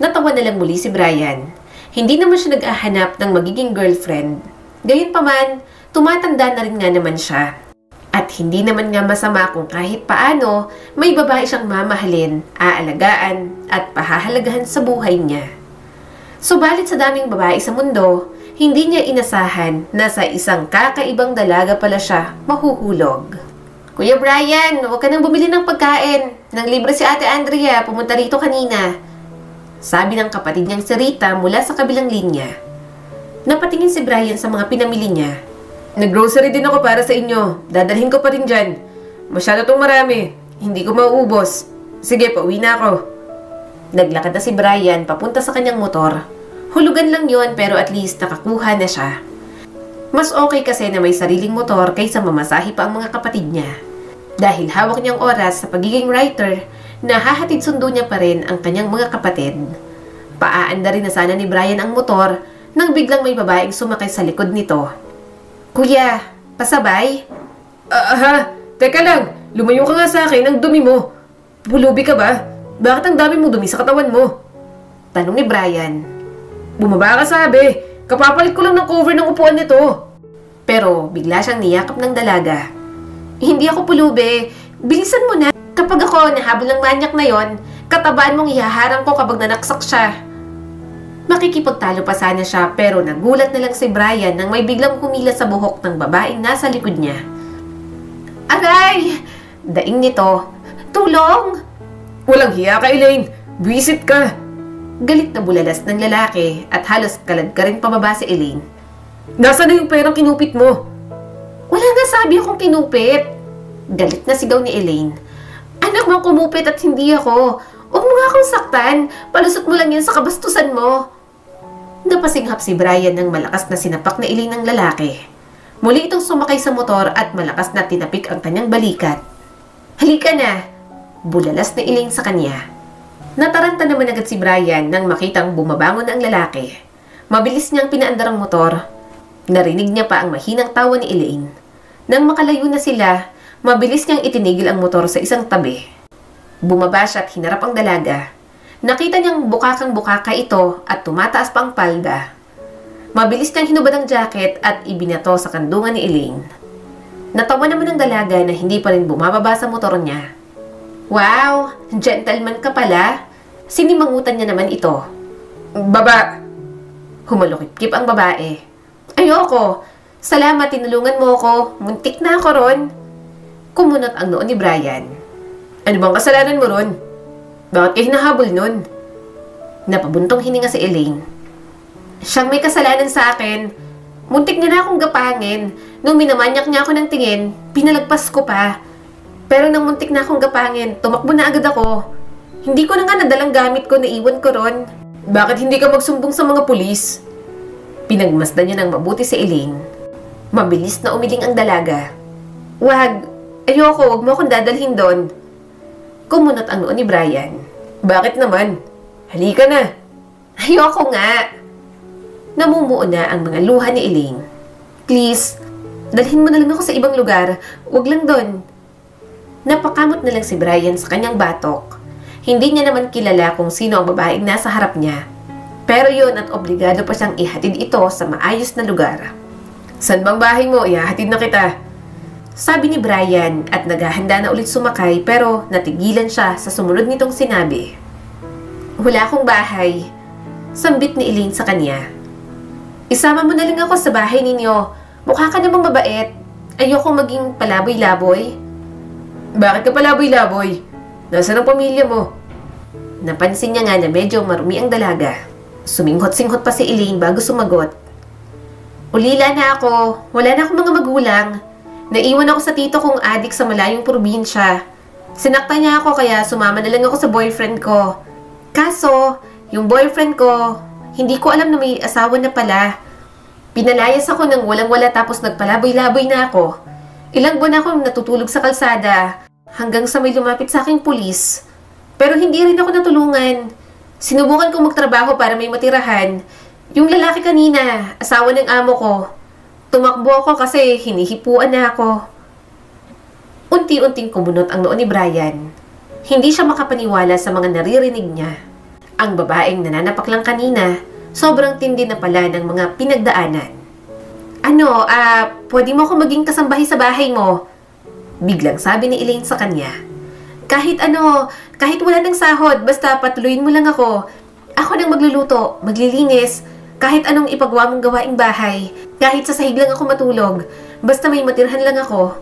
Natawa na lang muli si Brian. Hindi naman siya nag-ahanap ng magiging girlfriend. Gayunpaman, tumatanda na rin nga naman siya. At hindi naman nga masama kung kahit paano may babae siyang mamahalin, aalagaan at pahahalagahan sa buhay niya. Subalit sa daming babae sa mundo, hindi niya inasahan na sa isang kakaibang dalaga pala siya mahuhulog. Kuya Brian, huwag ka nang bumili ng pagkain. Nang libre si Ate Andrea, pumunta rito kanina. Sabi ng kapatid niyang si Rita mula sa kabilang linya. Napatingin si Brian sa mga pinamili niya. Nag-grocery din ako para sa inyo. Dadalhin ko pa rin dyan. Masyado tong marami. Hindi ko mauubos. Sige, pauwi na ako. Naglakad na si Brian papunta sa kanyang motor. Hulugan lang yon pero at least nakakuha na siya. Mas okay kasi na may sariling motor kaysa mamasahe pa ang mga kapatid niya. Dahil hawak niyang oras sa pagiging writer, nahahatid sundo niya pa rin ang kanyang mga kapatid. Paaanda rin na sana ni Brian ang motor nang biglang may babaeng sumakay sa likod nito. Kuya, pasabay? Teka lang, lumayo ka nga sa akin, ang dumi mo. Pulubi ka ba? Bakit ang dami mo dumi sa katawan mo? Tanong ni Brian. Bumaba ka sabi, kapapalit ko lang ng cover ng upuan nito. Pero bigla siyang niyakap ng dalaga. Hindi ako pulubi, bilisan mo na. Kapag ako nahabol ng manyak na yon, katabaan mong ihaharang ko kapag nanaksak siya. Makikipagtalo pa sana siya pero nagulat na lang si Brian nang may biglang humila sa buhok ng babaeng nasa likod niya. Aray! Daing nito. Tulong! Walang hiya ka, Elaine. Visit ka. Galit na bulalas ng lalaki at halos kalad ka rin pababa si Elaine. Nasaan na yung perang kinupit mo? Wala nga sabi akong kinupit. Galit na sigaw ni Elaine. Anak mo kumupit at hindi ako. Huwag mo nga akong saktan. Palusot mo lang yan sa kabastusan mo. Napasinghap si Brian ng malakas na sinapak na Elaine ng lalaki. Muli itong sumakay sa motor at malakas na tinapik ang kanyang balikat. Halika na! Bulalas na Elaine sa kanya. Nataranta naman agad si Brian nang makitang bumabangon ang lalaki. Mabilis niyang pinaandar ang motor. Narinig niya pa ang mahinang tawa ni Elaine. Nang makalayo na sila, mabilis niyang itinigil ang motor sa isang tabi. Bumaba siya at hinarap ang dalaga. Nakita niyang bukakang-bukaka ito at tumataas pa ang palda. Mabilis niyang hinubad ang jacket at ibinato sa kandungan ni Elaine. Natawa naman ang dalaga na hindi pa rin bumababa sa motor niya. Wow, gentleman ka pala. Sinimangutan niya naman ito. Baba! Humalukip-kip ang babae. Ayoko. Salamat, tinulungan mo ako. Muntik na ako ron. Kumunot ang noo ni Brian. Ano bang kasalanan mo ron? Bakit kayo hinahabol nun? Napabuntong hininga si Elaine. Siyang may kasalanan sa akin. Muntik niya na akong gapangin. Nung minamanyak niya ako ng tingin, pinalagpas ko pa. Pero nang muntik na akong gapangin, tumakbo na agad ako. Hindi ko na nga nadalang gamit ko, naiwan ko ron. Bakit hindi ka magsumbong sa mga pulis? Pinagmasdan niya ng mabuti si Elaine. Mabilis na umiling ang dalaga. Wag, ayoko, wag mo akong dadalhin doon. Kumunot ang noo ni Brian. Bakit naman? Halika na. Ayoko nga. Namumuo na ang mga luha ni Elaine. Please, dalhin mo na lang ako sa ibang lugar. Wag lang doon. Napakamot na lang si Brian sa kanyang batok. Hindi niya naman kilala kung sino ang babaeng nasa harap niya. Pero yun at obligado pa siyang ihatid ito sa maayos na lugar. San bang bahay mo? Ihahatid na kita. Sabi ni Brian at naghahanda na ulit sumakay pero natigilan siya sa sumunod nitong sinabi. Wala akong bahay. Sambit ni Elaine sa kanya. Isama mo na lang ako sa bahay ninyo. Mukha ka namang mabait. Ayoko maging palaboy-laboy. Bakit ka palaboy-laboy? Nasaan ang pamilya mo? Napansin niya nga na medyo marumi ang dalaga. Suminghot-singhot pa si Elaine bago sumagot. Ulila na ako. Wala na akong mga magulang. Naiwan ako sa tito kong adik sa malayong probinsya. Sinaktan niya ako kaya sumama na lang ako sa boyfriend ko. Kaso, yung boyfriend ko, hindi ko alam na may asawa na pala. Pinalayas ako ng walang-wala tapos nagpalaboy-laboy na ako. Ilang buwan akong natutulog sa kalsada hanggang sa may lumapit sa aking pulis. Pero hindi rin ako natulungan. Sinubukan kong magtrabaho para may matirahan. Yung lalaki kanina, asawa ng amo ko. Tumakbo ako kasi hinihipuan na ako. Unti-unting kumunot ang noo ni Brian. Hindi siya makapaniwala sa mga naririnig niya. Ang babaeng nananapak lang kanina, sobrang tindi na pala ng mga pinagdaanan. Pwede mo ako maging kasambahay sa bahay mo? Biglang sabi ni Elaine sa kanya. Kahit wala ng sahod, basta patuloyin mo lang ako. Ako nang magluluto, maglilinis, kahit anong ipagawa mong gawaing bahay, kahit sa sahig lang ako matulog, basta may matirhan lang ako.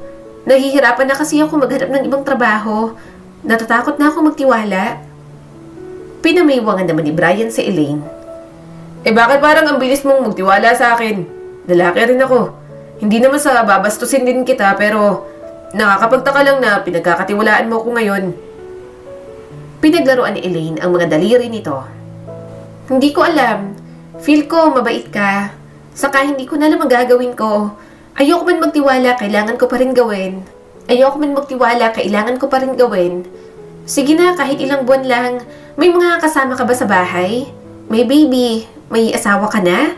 Nahihirapan na kasi ako maghanap ng ibang trabaho. Natatakot na ako magtiwala. Pinamaiwangan naman ni Brian si Elaine. Bakit parang ang bilis mong magtiwala sa akin? Lalaki rin ako. Hindi naman sa babastusin din kita pero nakakapagtaka lang na pinagkakatiwalaan mo ko ngayon. Pinaglaruan ni Elaine ang mga daliri nito. Hindi ko alam. Feel ko mabait ka. Saka hindi ko na alam ang gagawin ko. Ayoko man magtiwala, kailangan ko pa rin gawin. Ayoko man magtiwala, kailangan ko pa rin gawin. Sige na, kahit ilang buwan lang. May mga kasama ka ba sa bahay? May baby? May asawa ka na?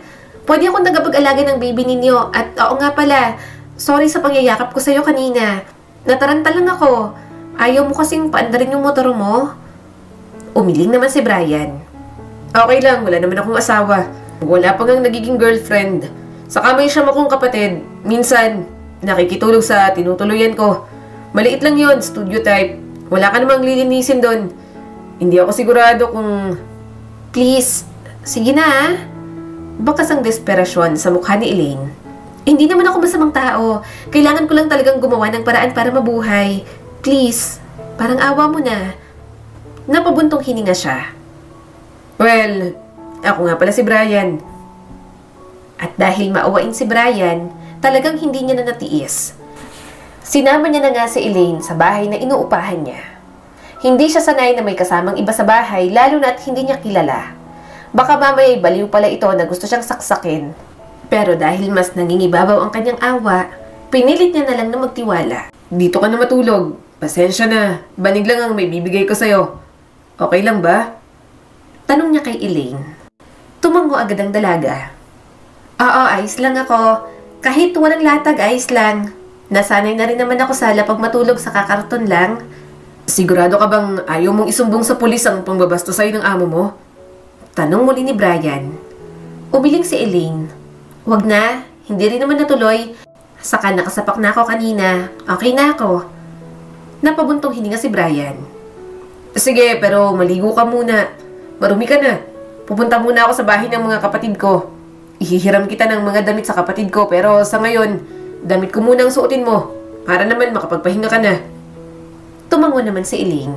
Pwede akong nagapag-alaga ng baby ninyo. At oo nga pala, sorry sa pangyayakap ko sa'yo kanina. Nataranta lang ako. Ayaw mo kasing paandarin yung motor mo. Umiling naman si Brian. Okay lang, wala naman akong asawa. Wala pa ngang nagiging girlfriend. Saka may siyam akong kapatid. Minsan, nakikitulog sa tinutuluyan ko. Maliit lang yon, studio type. Wala ka namang lilinisin doon. Hindi ako sigurado kung... Please, sige na ah. Bakas ang desperasyon sa mukha ni Elaine. Hindi naman ako masamang tao. Kailangan ko lang talagang gumawa ng paraan para mabuhay. Please, parang awa mo na. Napabuntong hininga siya. Well, ako nga pala si Brian. At dahil maawain si Brian, talagang hindi niya na natiis. Sinama niya na nga si Elaine sa bahay na inuupahan niya. Hindi siya sanay na may kasamang iba sa bahay, lalo na at hindi niya kilala. Baka mamaya baliw pala ito na gusto siyang saksakin. Pero dahil mas nangingibabaw ang kanyang awa, pinilit niya na lang na magtiwala. Dito ka na matulog. Pasensya na. Banig lang ang may bibigay ko sa'yo. Okay lang ba? Tanong niya kay Elaine. Tumango agad ang dalaga. Oo, ayos lang ako. Kahit walang latag, ayos lang. Nasanay na rin naman ako sa pag matulog sa kakarton lang. Sigurado ka bang ayaw mong isumbong sa pulis ang pangbabasto sa'yo ng amo mo? Tanong muli ni Brian. Umiling si Elaine. Wag na, hindi rin naman natuloy. Saka nakasapak na ako kanina. Okay na ako. Napabuntong hininga si Brian. Sige, pero maligo ka muna. Marumi ka na. Pupunta muna ako sa bahay ng mga kapatid ko. Ihihiram kita ng mga damit sa kapatid ko, pero sa ngayon, damit ko muna ang suotin mo. Para naman makapagpahinga ka na. Tumango naman si Elaine.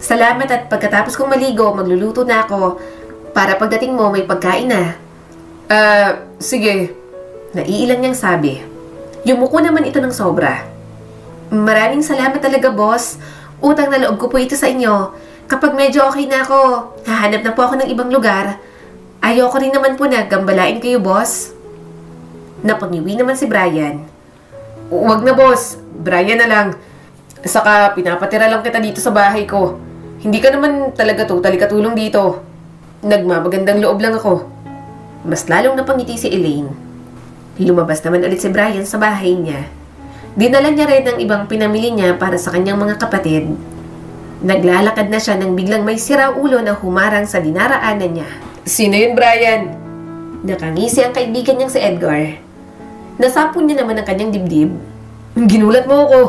Salamat at pagkatapos kong maligo, magluluto na ako. Para pagdating mo, may pagkain na. Sige. Naiilang niyang sabi. Yumuko naman ito ng sobra. Maraming salamat talaga, boss. Utang na loob ko po ito sa inyo. Kapag medyo okay na ako, hahanap na po ako ng ibang lugar. Ayoko rin naman po na gambalain kayo, boss. Napangiwi naman si Brian. Huwag na, boss. Brian na lang. Saka pinapatira lang kita dito sa bahay ko. Hindi ka naman talaga totally katulong dito. Nagmamagandang loob lang ako. Mas lalong napangiti si Elaine. Lumabas naman ulit si Brian sa bahay niya. Dinala niya rin ang ibang pinamili niya para sa kanyang mga kapatid. Naglalakad na siya nang biglang may siraulo na humarang sa dinaraanan niya. Sino yun, Brian? Nakangisi ang kaibigan niyang si Edgar. Nasapon niya naman ang kanyang dibdib. Ginulat mo ako.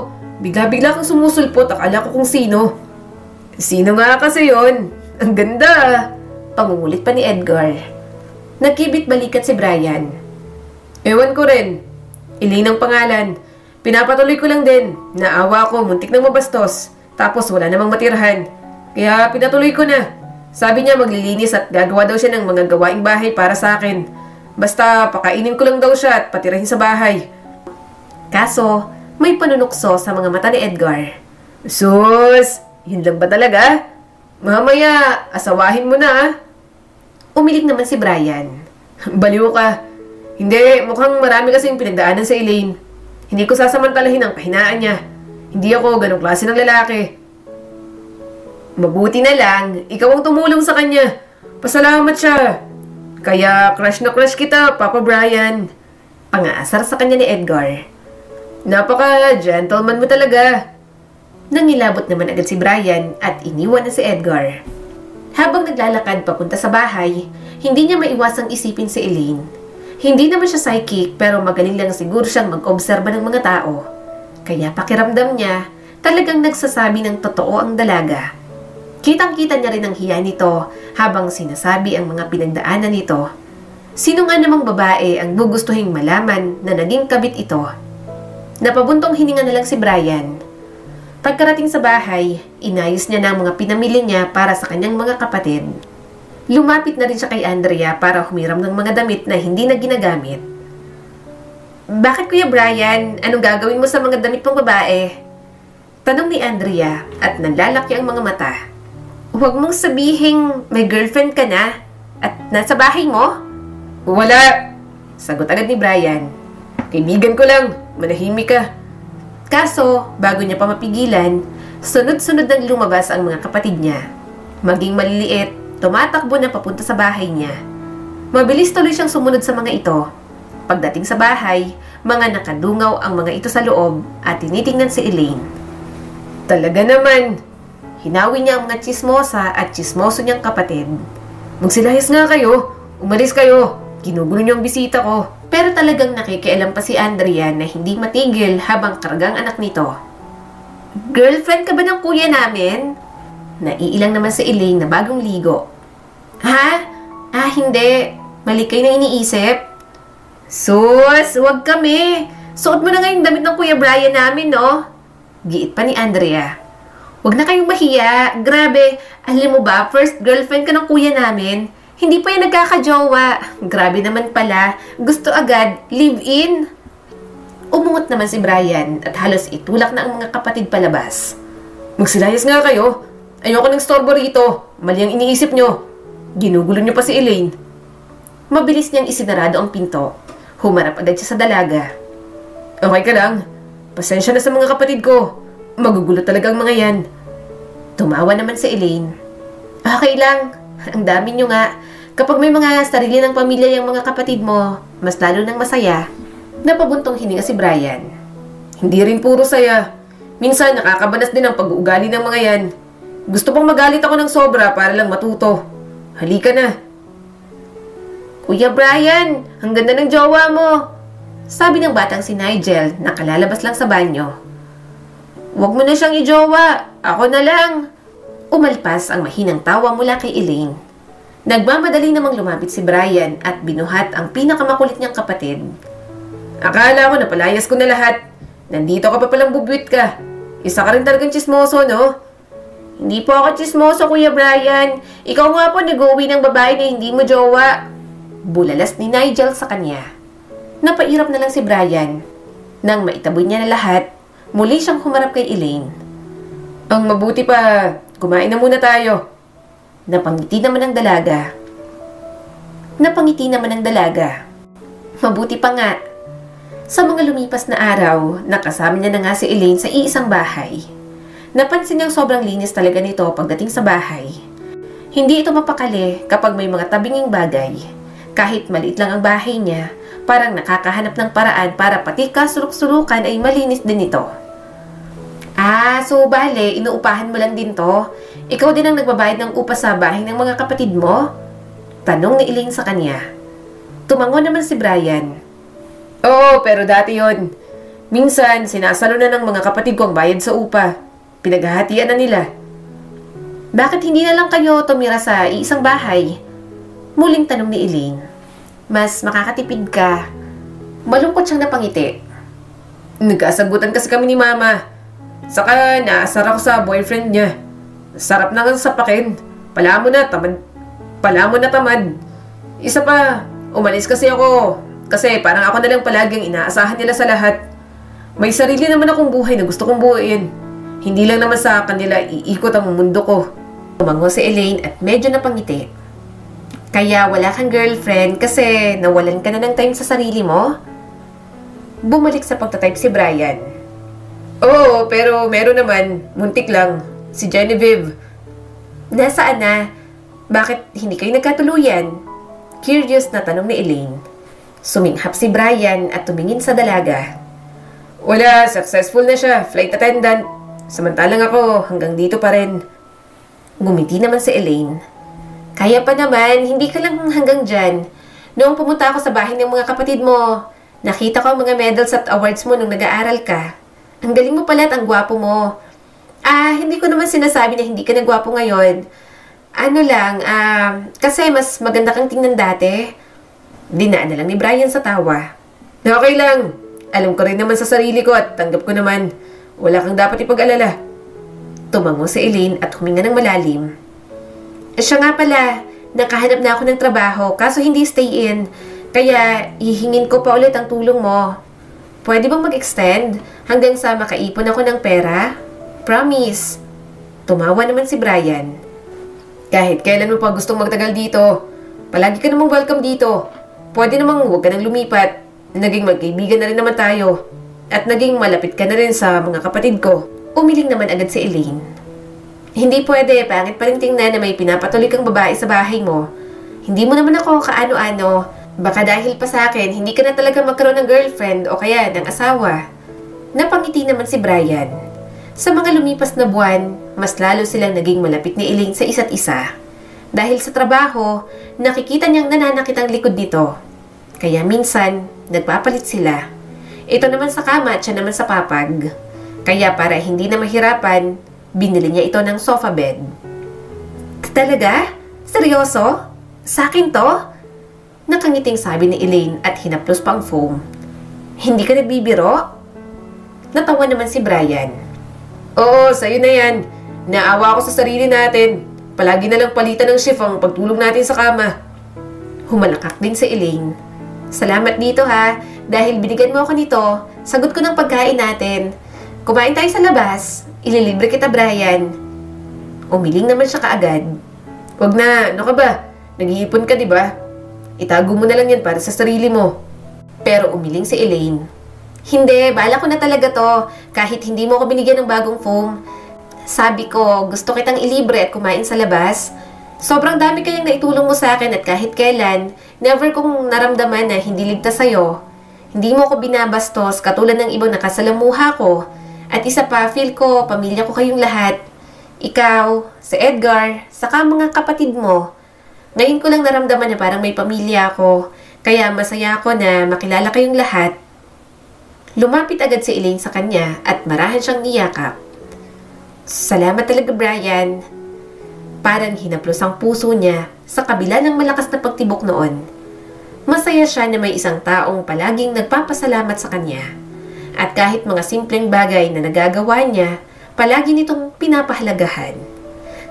Bigla-bigla kang sumusulpot. Akala ko kung sino. Sino nga kasi yun? Ang ganda. Pangungulit pa ni Edgar. Nagkibit balikat si Brian. Ewan ko rin. Elaine ang pangalan. Pinapatuloy ko lang din. Naawa ko, muntik nang mabastos. Tapos wala namang matirhan. Kaya pinatuloy ko na. Sabi niya maglilinis at gagawa daw siya ng mga gawaing bahay para sa akin. Basta pakainin ko lang daw siya at patirahin sa bahay. Kaso, may panunukso sa mga mata ni Edgar. Sus! Yun lang ba talaga? Mamaya, asawahin mo na. Umiling naman si Brian. Baliw ka. Hindi, mukhang marami kasing pinagdaanan sa Elaine. Hindi ko sasamantalahin ang kahinaan niya. Hindi ako ganong klase ng lalaki. Mabuti na lang, ikaw ang tumulong sa kanya. Pasalamat siya. Kaya crush na crush kita, Papa Brian. Pangaasar sa kanya ni Edgar. Napaka-gentleman mo talaga. Nangilabot naman agad si Brian at iniwan na si Edgar. Habang naglalakad papunta sa bahay, hindi niya maiwasang isipin si Elaine. Hindi naman siya psychic pero magaling lang siguro siyang mag-obserba ng mga tao. Kaya pakiramdam niya, talagang nagsasabi ng totoo ang dalaga. Kitang-kita niya rin ang hiya nito habang sinasabi ang mga pinagdaanan nito. Sino nga namang babae ang gugustuhing malaman na naging kabit ito? Napabuntong hininga na lang si Brian. Pagkarating sa bahay, inayos niya na ang mga pinamili niya para sa kanyang mga kapatid. Lumapit na rin siya kay Andrea para humiram ng mga damit na hindi na ginagamit. Bakit, Kuya Brian? Anong gagawin mo sa mga damit pang babae? Tanong ni Andrea at nanlalaki ang mga mata. Huwag mong sabihing may girlfriend ka na at nasa bahay mo? Wala! Sagot agad ni Brian. Kaibigan ko lang, manahimik ka. Kaso, bago niya pa mapigilan, sunod-sunod nang lumabas ang mga kapatid niya. Maging maliliit, tumatakbo na papunta sa bahay niya. Mabilis tuloy siyang sumunod sa mga ito. Pagdating sa bahay, mga nakadungaw ang mga ito sa loob at tinitingnan si Elaine. Talaga naman! Hinawi niya ang mga tsismosa at tsismoso niyang kapatid. Magsilayas nga kayo! Umalis kayo! Ginugulo niyo ang bisita ko. Pero talagang nakikialam pa si Andrea na hindi matigil habang karagang anak nito. Girlfriend ka ba ng kuya namin? Naiilang naman si Elaine na bagong ligo. Ha? Hindi. Mali kayo na iniisip. Sus, wag kami. Suot mo na nga yung damit ng Kuya Brian namin, no? Giit pa ni Andrea. Wag na kayong mahiya. Grabe, alam mo ba, first girlfriend ka ng kuya namin. Hindi pa yan nagkakajowa. Grabe naman pala. Gusto agad, live-in. Umungot naman si Brian at halos itulak na ang mga kapatid palabas. Magsilayas nga kayo. Ayoko ng storbo rito. Mali ang iniisip nyo. Ginugulo nyo pa si Elaine. Mabilis niyang isinarado ang pinto. Humarap agad siya sa dalaga. Okay ka lang. Pasensya na sa mga kapatid ko. Magugulo talaga ang mga yan. Tumawa naman si Elaine. Okay lang. Ang dami nyo nga. Kapag may mga sarili ng pamilya yung mga kapatid mo, mas lalo nang masaya. Napabuntong hininga si Brian. Hindi rin puro saya. Minsan nakakabanas din ang pag-uugali ng mga yan. Gusto pang magalit ako ng sobra para lang matuto. Halika na. Kuya Brian, ang ganda ng jowa mo. Sabi ng batang si Nigel na kalalabas lang sa banyo. Huwag mo na siyang i-jowa. Ako na lang. Umalpas ang mahinang tawa mula kay Elaine. Nagmamadali namang lumapit si Brian at binuhat ang pinakamakulit niyang kapatid. Akala ko napalayas ko na lahat. Nandito ka pa palang bubwit ka. Isa ka rin talagang chismoso, no? Hindi po ako chismoso, Kuya Brian. Ikaw nga po nag-uwi ng babae na hindi mo jowa. Bulalas ni Nigel sa kanya. Napairap na lang si Brian. Nang maitaboy niya na lahat, muli siyang humarap kay Elaine. Ang mabuti pa, kumain na muna tayo. Napangiti naman ang dalaga. Mabuti pa nga. Sa mga lumipas na araw, nakasama niya na nga si Elaine sa iisang bahay. Napansin niyang sobrang linis talaga nito pagdating sa bahay. Hindi ito mapakali kapag may mga tabinging bagay. Kahit maliit lang ang bahay niya, parang nakakahanap ng paraan para pati kasuluk-sulukan ay malinis din ito. So bale, inuupahan mo lang din to? Ikaw din ang nagbabayad ng upa sa bahay ng mga kapatid mo? Tanong ni Elaine sa kanya. Tumango naman si Brian. Oo, pero dati yon. Minsan, sinasalo na ng mga kapatid ko ang bayad sa upa. Pinaghahatian na nila. Bakit hindi na lang kayo tumira sa iisang bahay? Muling tanong ni Elaine. Mas makakatipid ka. Malungkot siyang napangiti. Nagkasagutan kasi kami ni Mama. Saka naasar ako sa boyfriend niya. Sarap na nga sapakin. Pala mo na tamad. Isa pa, umalis kasi ako. Kasi parang ako na lang palaging inaasahan nila sa lahat. May sarili naman akong buhay na gusto kong buuin. Hindi lang naman sa kanila iikot ang mundo ko. Tumango si Elaine at medyo napangiti. Kaya wala kang girlfriend kasi nawalan ka na ng time sa sarili mo? Bumalik sa pagtatype si Brian. Oo, pero meron naman. Muntik lang. Si Genevieve. Nasaan na? Bakit hindi kayo nagkatuluyan? Curious na tanong ni Elaine. Suminghap si Brian at tumingin sa dalaga. Wala, successful na siya. Flight attendant. Samantalang ako, hanggang dito pa rin. Ngumiti naman si Elaine. Kaya pa naman, hindi ka lang hanggang dyan. Noong pumunta ako sa bahay ng mga kapatid mo, nakita ko ang mga medals at awards mo nung nag-aaral ka. Ang galing mo pala at ang gwapo mo. Hindi ko naman sinasabi na hindi ka na gwapo ngayon. Kasi mas maganda kang tingnan dati. Dinaan na lang ni Brian sa tawa. Okay lang. Alam ko rin naman sa sarili ko at tanggap ko naman. Wala kang dapat ipag-alala. Tumango si Elaine at huminga ng malalim. Siya nga pala, nakahanap na ako ng trabaho kaso hindi stay in. Kaya hihingin ko pa ulit ang tulong mo. Pwede bang mag-extend hanggang sa makaipon ako ng pera? Promise. Tumawa naman si Brian. Kahit kailan mo pa gustong magtagal dito, palagi ka namang welcome dito. Pwede namang huwag ka nang lumipat. Naging magkaibigan na rin naman tayo. At naging malapit ka na rin sa mga kapatid ko. Umiling naman agad si Elaine. Hindi pwede, pangit pa rin tingnan na may pinapatuloy kang babae sa bahay mo. Hindi mo naman ako kaano-ano. Baka dahil pa sa akin, hindi ka na talaga magkaroon ng girlfriend o kaya ng asawa. Napangiti naman si Brian. Sa mga lumipas na buwan, mas lalo silang naging malapit ni Elaine sa isa't isa. Dahil sa trabaho, nakikita niyang nananakit ang likod nito. Kaya minsan, nagpapalit sila. Ito naman sa kama at siya naman sa papag. Kaya para hindi na mahirapan, binili niya ito ng sofa bed. Talaga? Seryoso? Sa akin to? Nakangiting sabi ni Elaine at hinaplos pa ang foam. Hindi ka nagbibiro? Natawa naman si Brian. Oo, sa'yo na yan. Naawa ako sa sarili natin. Palagi na lang palitan ng shift ang pagtulog natin sa kama. Humalakak din si Elaine. Salamat dito ha. Dahil binigyan mo ako nito, sagot ko ng pagkain natin. Kumain tayo sa labas. Ililibre kita, Brian. Umiling naman siya kaagad. Wag na, ano ka ba? Nag-iipon ka, di ba? Itago mo na lang yan para sa sarili mo. Pero umiling si Elaine. Hindi, bala ko na talaga to. Kahit hindi mo ako binigyan ng bagong foam. Sabi ko, gusto kitang ilibre at kumain sa labas. Sobrang dami kayang naitulong mo sa akin at kahit kailan, never kong naramdaman na hindi ligtas sa'yo. Hindi mo ako binabastos katulad ng ibang nakasalamuha ko. At isa pa, feel ko, pamilya ko kayong lahat. Ikaw, si Edgar, saka mga kapatid mo. Ngayon ko lang naramdaman na parang may pamilya ako, kaya masaya ako na makilala kayong lahat. Lumapit agad si Elaine sa kanya at marahan siyang niyakap. Salamat talaga, Brian. Parang hinaplos ang puso niya sa kabila ng malakas na pagtibok noon. Masaya siya na may isang taong palaging nagpapasalamat sa kanya. At kahit mga simpleng bagay na nagagawa niya, palagi nitong pinapahalagahan.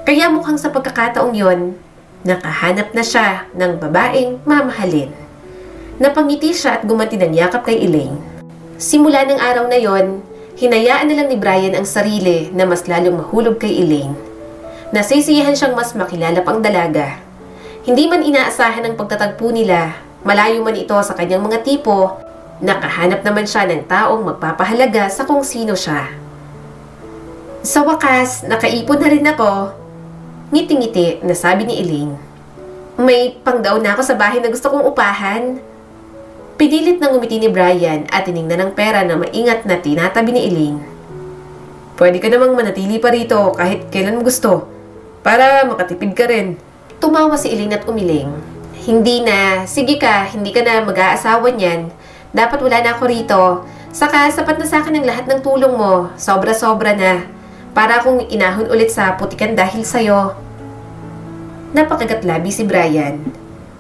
Kaya mukhang sa pagkakataong yon, nakahanap na siya ng babaeng mamahalin. Napangiti siya at gumanti ng yakap kay Elaine. Simula ng araw na yon, hinayaan na lang ni Brian ang sarili na mas lalong mahulog kay Elaine. Nasisiyahan siyang mas makilala pang dalaga. Hindi man inaasahan ang pagtatagpo nila, malayo man ito sa kanyang mga tipo, nakahanap naman siya ng taong magpapahalaga sa kung sino siya. Sa wakas, nakaipon na rin ako. Ngiti-ngiti na sabi ni Elaine. May pangdaon na ako sa bahay na gusto kong upahan. Pinilit na ngumiti ni Brian at tiningnan ng pera na maingat na tinatabi ni Elaine. Pwede ka namang manatili pa rito kahit kailan mo gusto, para makatipid ka rin. Tumawa si Elaine at umiling. Hindi na, sige ka, hindi ka na mag-aasawa niyan. Dapat wala na ako rito. Saka sapat na sa akin ang lahat ng tulong mo, sobra-sobra na. Para akong inahon ulit sa putikan dahil sa'yo. Napakagatlabi si Brian.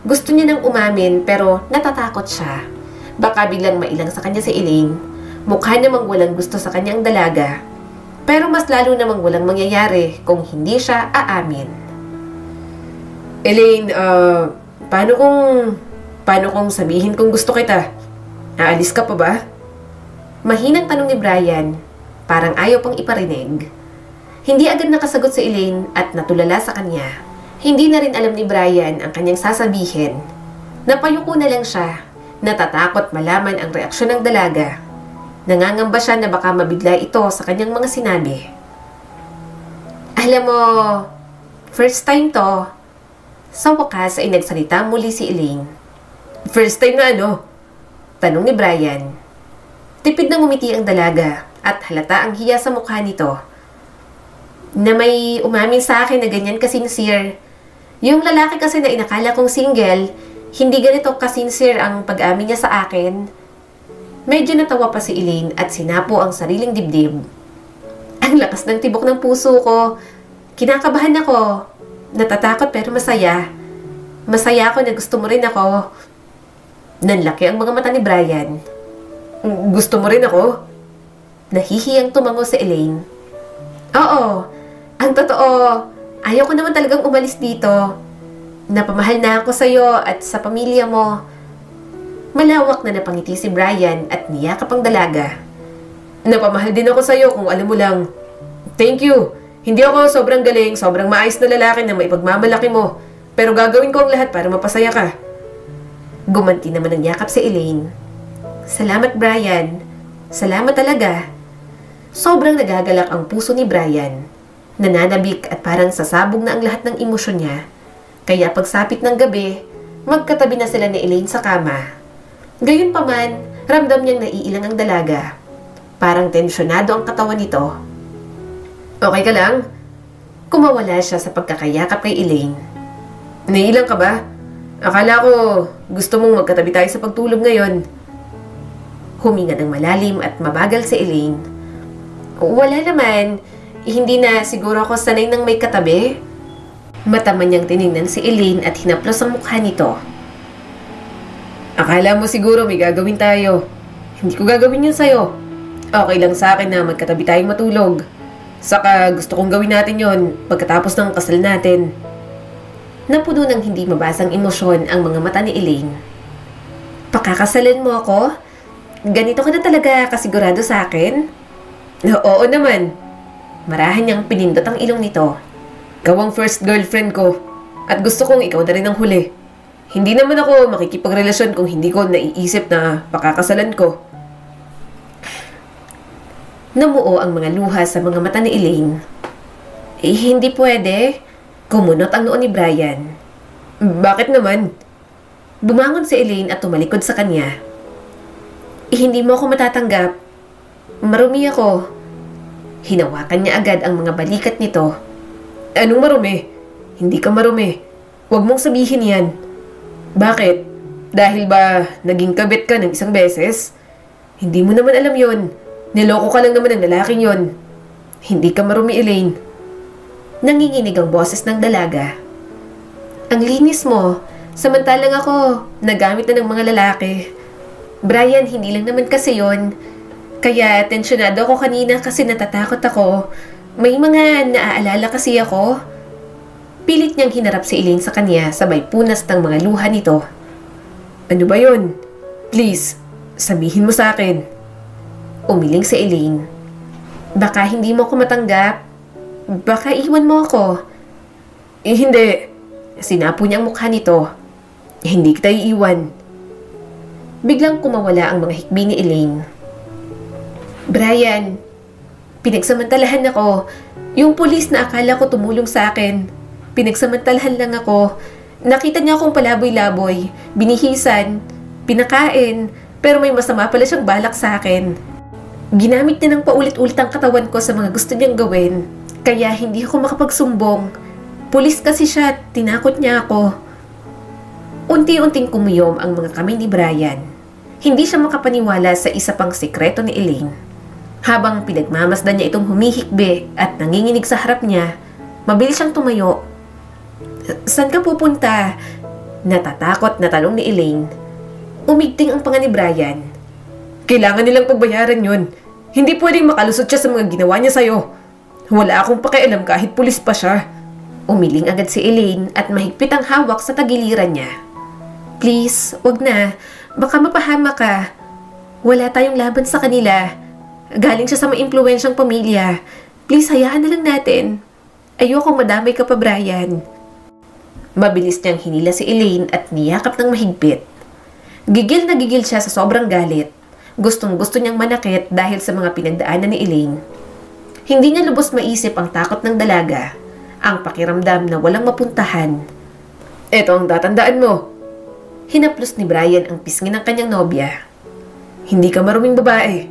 Gusto niya nang umamin pero natatakot siya. Baka biglang mailang sa kanya si Elaine. Mukha namang walang gusto sa kanyang dalaga. Pero mas lalo namang walang mangyayari kung hindi siya aamin. Elaine, paano kung sabihin kung gusto kita? Aalis ka pa ba? Mahinang tanong ni Brian. Parang ayaw pang iparinig. Hindi agad nakasagot si Elaine at natulala sa kanya. Hindi na rin alam ni Brian ang kanyang sasabihin. Napayuko na lang siya. Natatakot malaman ang reaksyon ng dalaga. Nangangamba siya na baka mabigla ito sa kanyang mga sinabi. Alam mo, first time to. Sa wakas ay nagsalita muli si Elaine. First time na ano? Tanong ni Brian. Tipid na ngumiti ang dalaga at halata ang hiya sa mukha nito. Na may umamin sa akin na ganyan kasincere. Yung lalaki kasi na inakala kong single, hindi ganito kasincere ang pag-amin niya sa akin. Medyo natawa pa si Elaine at sinapo ang sariling dibdib. Ang lakas ng tibok ng puso ko. Kinakabahan ako. Natatakot pero masaya. Masaya ako na gusto mo rin ako. Nanlaki ang mga mata ni Brian. Gusto mo rin ako? Nahihiyang tumango si Elaine. Oo. Ang totoo, ayaw ko naman talagang umalis dito. Napamahal na ako sa'yo at sa pamilya mo. Malawak na napangiti si Brian at niyakap ang dalaga. Napamahal din ako sa'yo kung alam mo lang. Thank you. Hindi ako sobrang galing, sobrang maayos na lalaki na maipagmamalaki mo. Pero gagawin ko ang lahat para mapasaya ka. Gumanti naman ang yakap si Elaine. Salamat, Brian. Salamat talaga. Sobrang nagagalak ang puso ni Brian. Nananabik at parang sasabog na ang lahat ng emosyon niya. Kaya pagsapit ng gabi, magkatabi na sila ni Elaine sa kama. Gayunpaman, ramdam niyang naiilang ang dalaga. Parang tensyonado ang katawan nito. Okay ka lang? Kumawala siya sa pagkakayakap kay Elaine. Naiilang ka ba? Akala ko gusto mong magkatabi tayo sa pagtulog ngayon. Huminga ng malalim at mabagal si Elaine. Wala naman. Hindi na siguro ako sanay nang may katabi. Mataman niyang tinignan si Elaine at hinaplos ang mukha nito. Akala mo siguro may gagawin tayo. Hindi ko gagawin yun sa'yo. Okay lang sa akin na magkatabi tayong matulog. Saka gusto kong gawin natin yon pagkatapos ng kasal natin. Napuno ng hindi mabasang emosyon ang mga mata ni Elaine. Pakakasalan mo ako? Ganito ka na talaga kasigurado sa akin? Oo naman. Marahan niyang pinindot ang ilong nito. Ikaw ang first girlfriend ko. At gusto kong ikaw na rin ang huli. Hindi naman ako makikipagrelasyon kung hindi ko naiisip na pakakasalan ko. Namuo ang mga luha sa mga mata ni Elaine. Hindi pwede. Kumunot ang noo ni Brian. Bakit naman? Bumangon si Elaine at tumalikod sa kanya. Hindi mo ako matatanggap. Marumi ako. Hinawakan niya agad ang mga balikat nito. Anong marumi? Hindi ka marumi. Huwag mong sabihin yan. Bakit? Dahil ba naging kabit ka ng isang beses? Hindi mo naman alam yon. Niloko ka lang naman ng lalaking yon. Hindi ka marumi, Elaine. Nanginginig ang boses ng dalaga. Ang linis mo, samantalang ako, nagamit na ng mga lalaki. Brian, hindi lang naman kasi yon. Kaya tensyonado ako kanina kasi natatakot ako. May mga naaalala kasi ako. Pilit niyang hinarap si Elaine sa kanya sabay punas ng mga luha nito. Ano ba yon? Please, sabihin mo sa akin. Umiling si Elaine. Baka hindi mo ako matanggap. Baka iwan mo ako. Hindi. Sinapo niya ang mukha nito. Hindi kita iiwan. Biglang kumawala ang mga hikbi ni Elaine. Brian, pinagsamantalahan ako. Yung pulis na akala ko tumulong sa akin. Pinagsamantalahan lang ako. Nakita niya akong palaboy-laboy, binihisan, pinakain, pero may masama pala siyang balak sa akin. Ginamit niya ng paulit-ulit ang katawan ko sa mga gusto niyang gawin, kaya hindi ako makapagsumbong. Pulis kasi siya, tinakot niya ako. Unti-unting kumiyom ang mga kamay ni Brian. Hindi siya makapaniwala sa isa pang sikreto ni Elaine. Habang pinagmamasdan niya itong humihikbi at nanginginig sa harap niya, mabilis siyang tumayo. Saan ka pupunta? Natatakot na tanong ni Elaine. Umigting ang panga ni Brian. Kailangan nilang pagbayaran yun. Hindi pwedeng makalusot siya sa mga ginawa niya sa'yo. Wala akong pakialam kahit pulis pa siya. Umiling agad si Elaine at mahigpit ang hawak sa tagiliran niya. Please, wag na. Baka mapahama ka. Wala tayong laban sa kanila. Galing siya sa maimpluwensyang pamilya. Please, hayaan na lang natin. Ayokong madamay ka pa, Brian. Mabilis niyang hinila si Elaine at niyakap ng mahigpit. Gigil na gigil siya sa sobrang galit. Gustong-gusto niyang manakit dahil sa mga pinagdaanan ni Elaine. Hindi niya lubos maisip ang takot ng dalaga, ang pakiramdam na walang mapuntahan. Eto ang tatandaan mo. Hinaplos ni Brian ang pisngi ng kanyang nobya. Hindi ka maruming babae.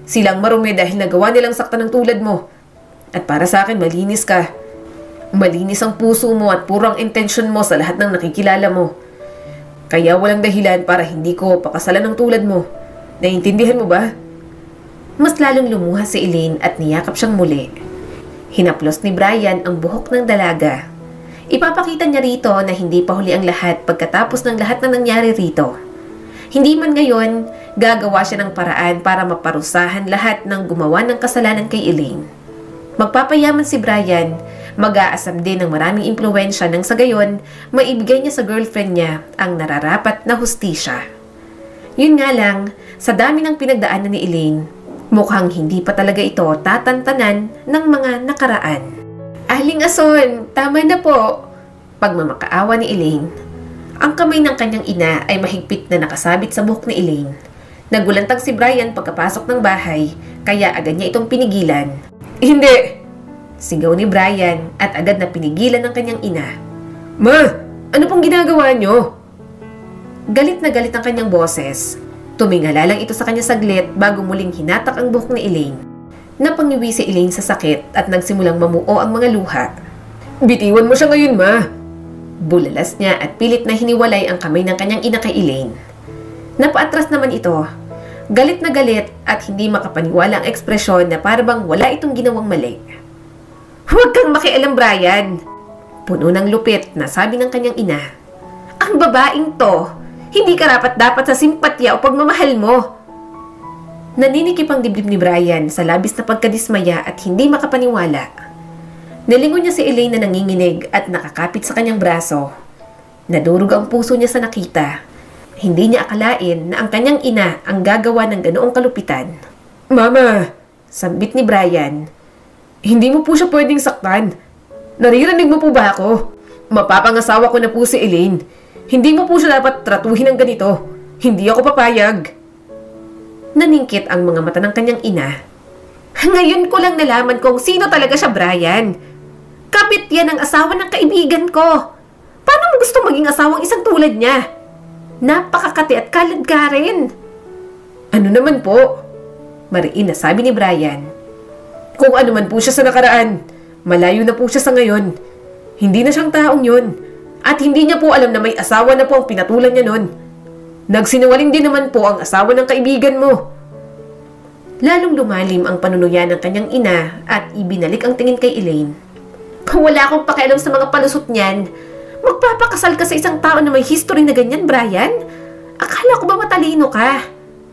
Silang marumi dahil nagawa nilang saktan ng tulad mo. At para sa akin, malinis ka. Malinis ang puso mo at puro ang intensyon mo sa lahat ng nakikilala mo. Kaya walang dahilan para hindi ko pakasalan ng tulad mo. Naiintindihan mo ba? Mas lalong lumuha si Elaine at niyakap siyang muli. Hinaplos ni Brian ang buhok ng dalaga. Ipapakita niya rito na hindi pa huli ang lahat pagkatapos ng lahat na nangyari rito. Hindi man ngayon, gagawa siya ng paraan para maparusahan lahat ng gumawa ng kasalanan kay Elaine. Magpapayaman si Brian, mag-aasam din ng maraming impluwensya nang sa gayon, maibigay niya sa girlfriend niya ang nararapat na hustisya. Yun nga lang, sa dami ng pinagdaanan ni Elaine, mukhang hindi pa talaga ito tatantanan ng mga nakaraan. Aling Ason, tama na po. Pagmamakaawa ni Elaine. Ang kamay ng kanyang ina ay mahigpit na nakasabit sa buhok ni Elaine. Nagulantang si Brian pagkapasok ng bahay, kaya agad niya itong pinigilan. Hindi! Sigaw ni Brian at agad na pinigilan ng kanyang ina. Ma! Ano pong ginagawa niyo? Galit na galit ang kanyang boses. Tumingala lang ito sa kanya saglit bago muling hinatak ang buhok ni Elaine. Napangiwi si Elaine sa sakit at nagsimulang mamuo ang mga luha. Bitiwan mo siya ngayon, ma! Bulalas niya at pilit na hiniwalay ang kamay ng kanyang ina kay Elaine. Napaatras naman ito. Galit na galit at hindi makapaniwala ang ekspresyon na parabang wala itong ginawang mali. Huwag kang makialam, Brian! Puno ng lupit na sabi ng kanyang ina. Ang babaeng to, hindi karapat-dapat sa simpatya o pagmamahal mo. Naninikip ang dibdib ni Brian sa labis na pagkadismaya at hindi makapaniwala. Nilingon niya si Elaine na nanginginig at nakakapit sa kanyang braso. Nadurog ang puso niya sa nakita. Hindi niya akalain na ang kanyang ina ang gagawa ng ganoong kalupitan. Mama, sambit ni Brian. Hindi mo po siya pwedeng saktan. Naririnig mo po ba ako? Mapapangasawa ko na po si Elaine. Hindi mo po siya dapat tratuhin ng ganito. Hindi ako papayag. Naningkit ang mga mata ng kanyang ina. Ngayon ko lang nalaman kung sino talaga siya, Brian. Kapit yan ang asawa ng kaibigan ko. Paano mo gusto maging asawang isang tulad niya? Napakakati at kalad ka rin. Ano naman po? Mariin na sabi ni Brian. Kung ano man po siya sa nakaraan, malayo na po siya sa ngayon. Hindi na siyang taong yun. At hindi niya po alam na may asawa na po ang pinatulan niya nun. Nagsinungaling din naman po ang asawa ng kaibigan mo. Lalong lumalim ang panunuyan ng kanyang ina at ibinalik ang tingin kay Elaine. Wala akong pakialam sa mga palusot niyan. Magpapakasal ka sa isang tao na may history na ganyan, Brian? Akala ko ba matalino ka?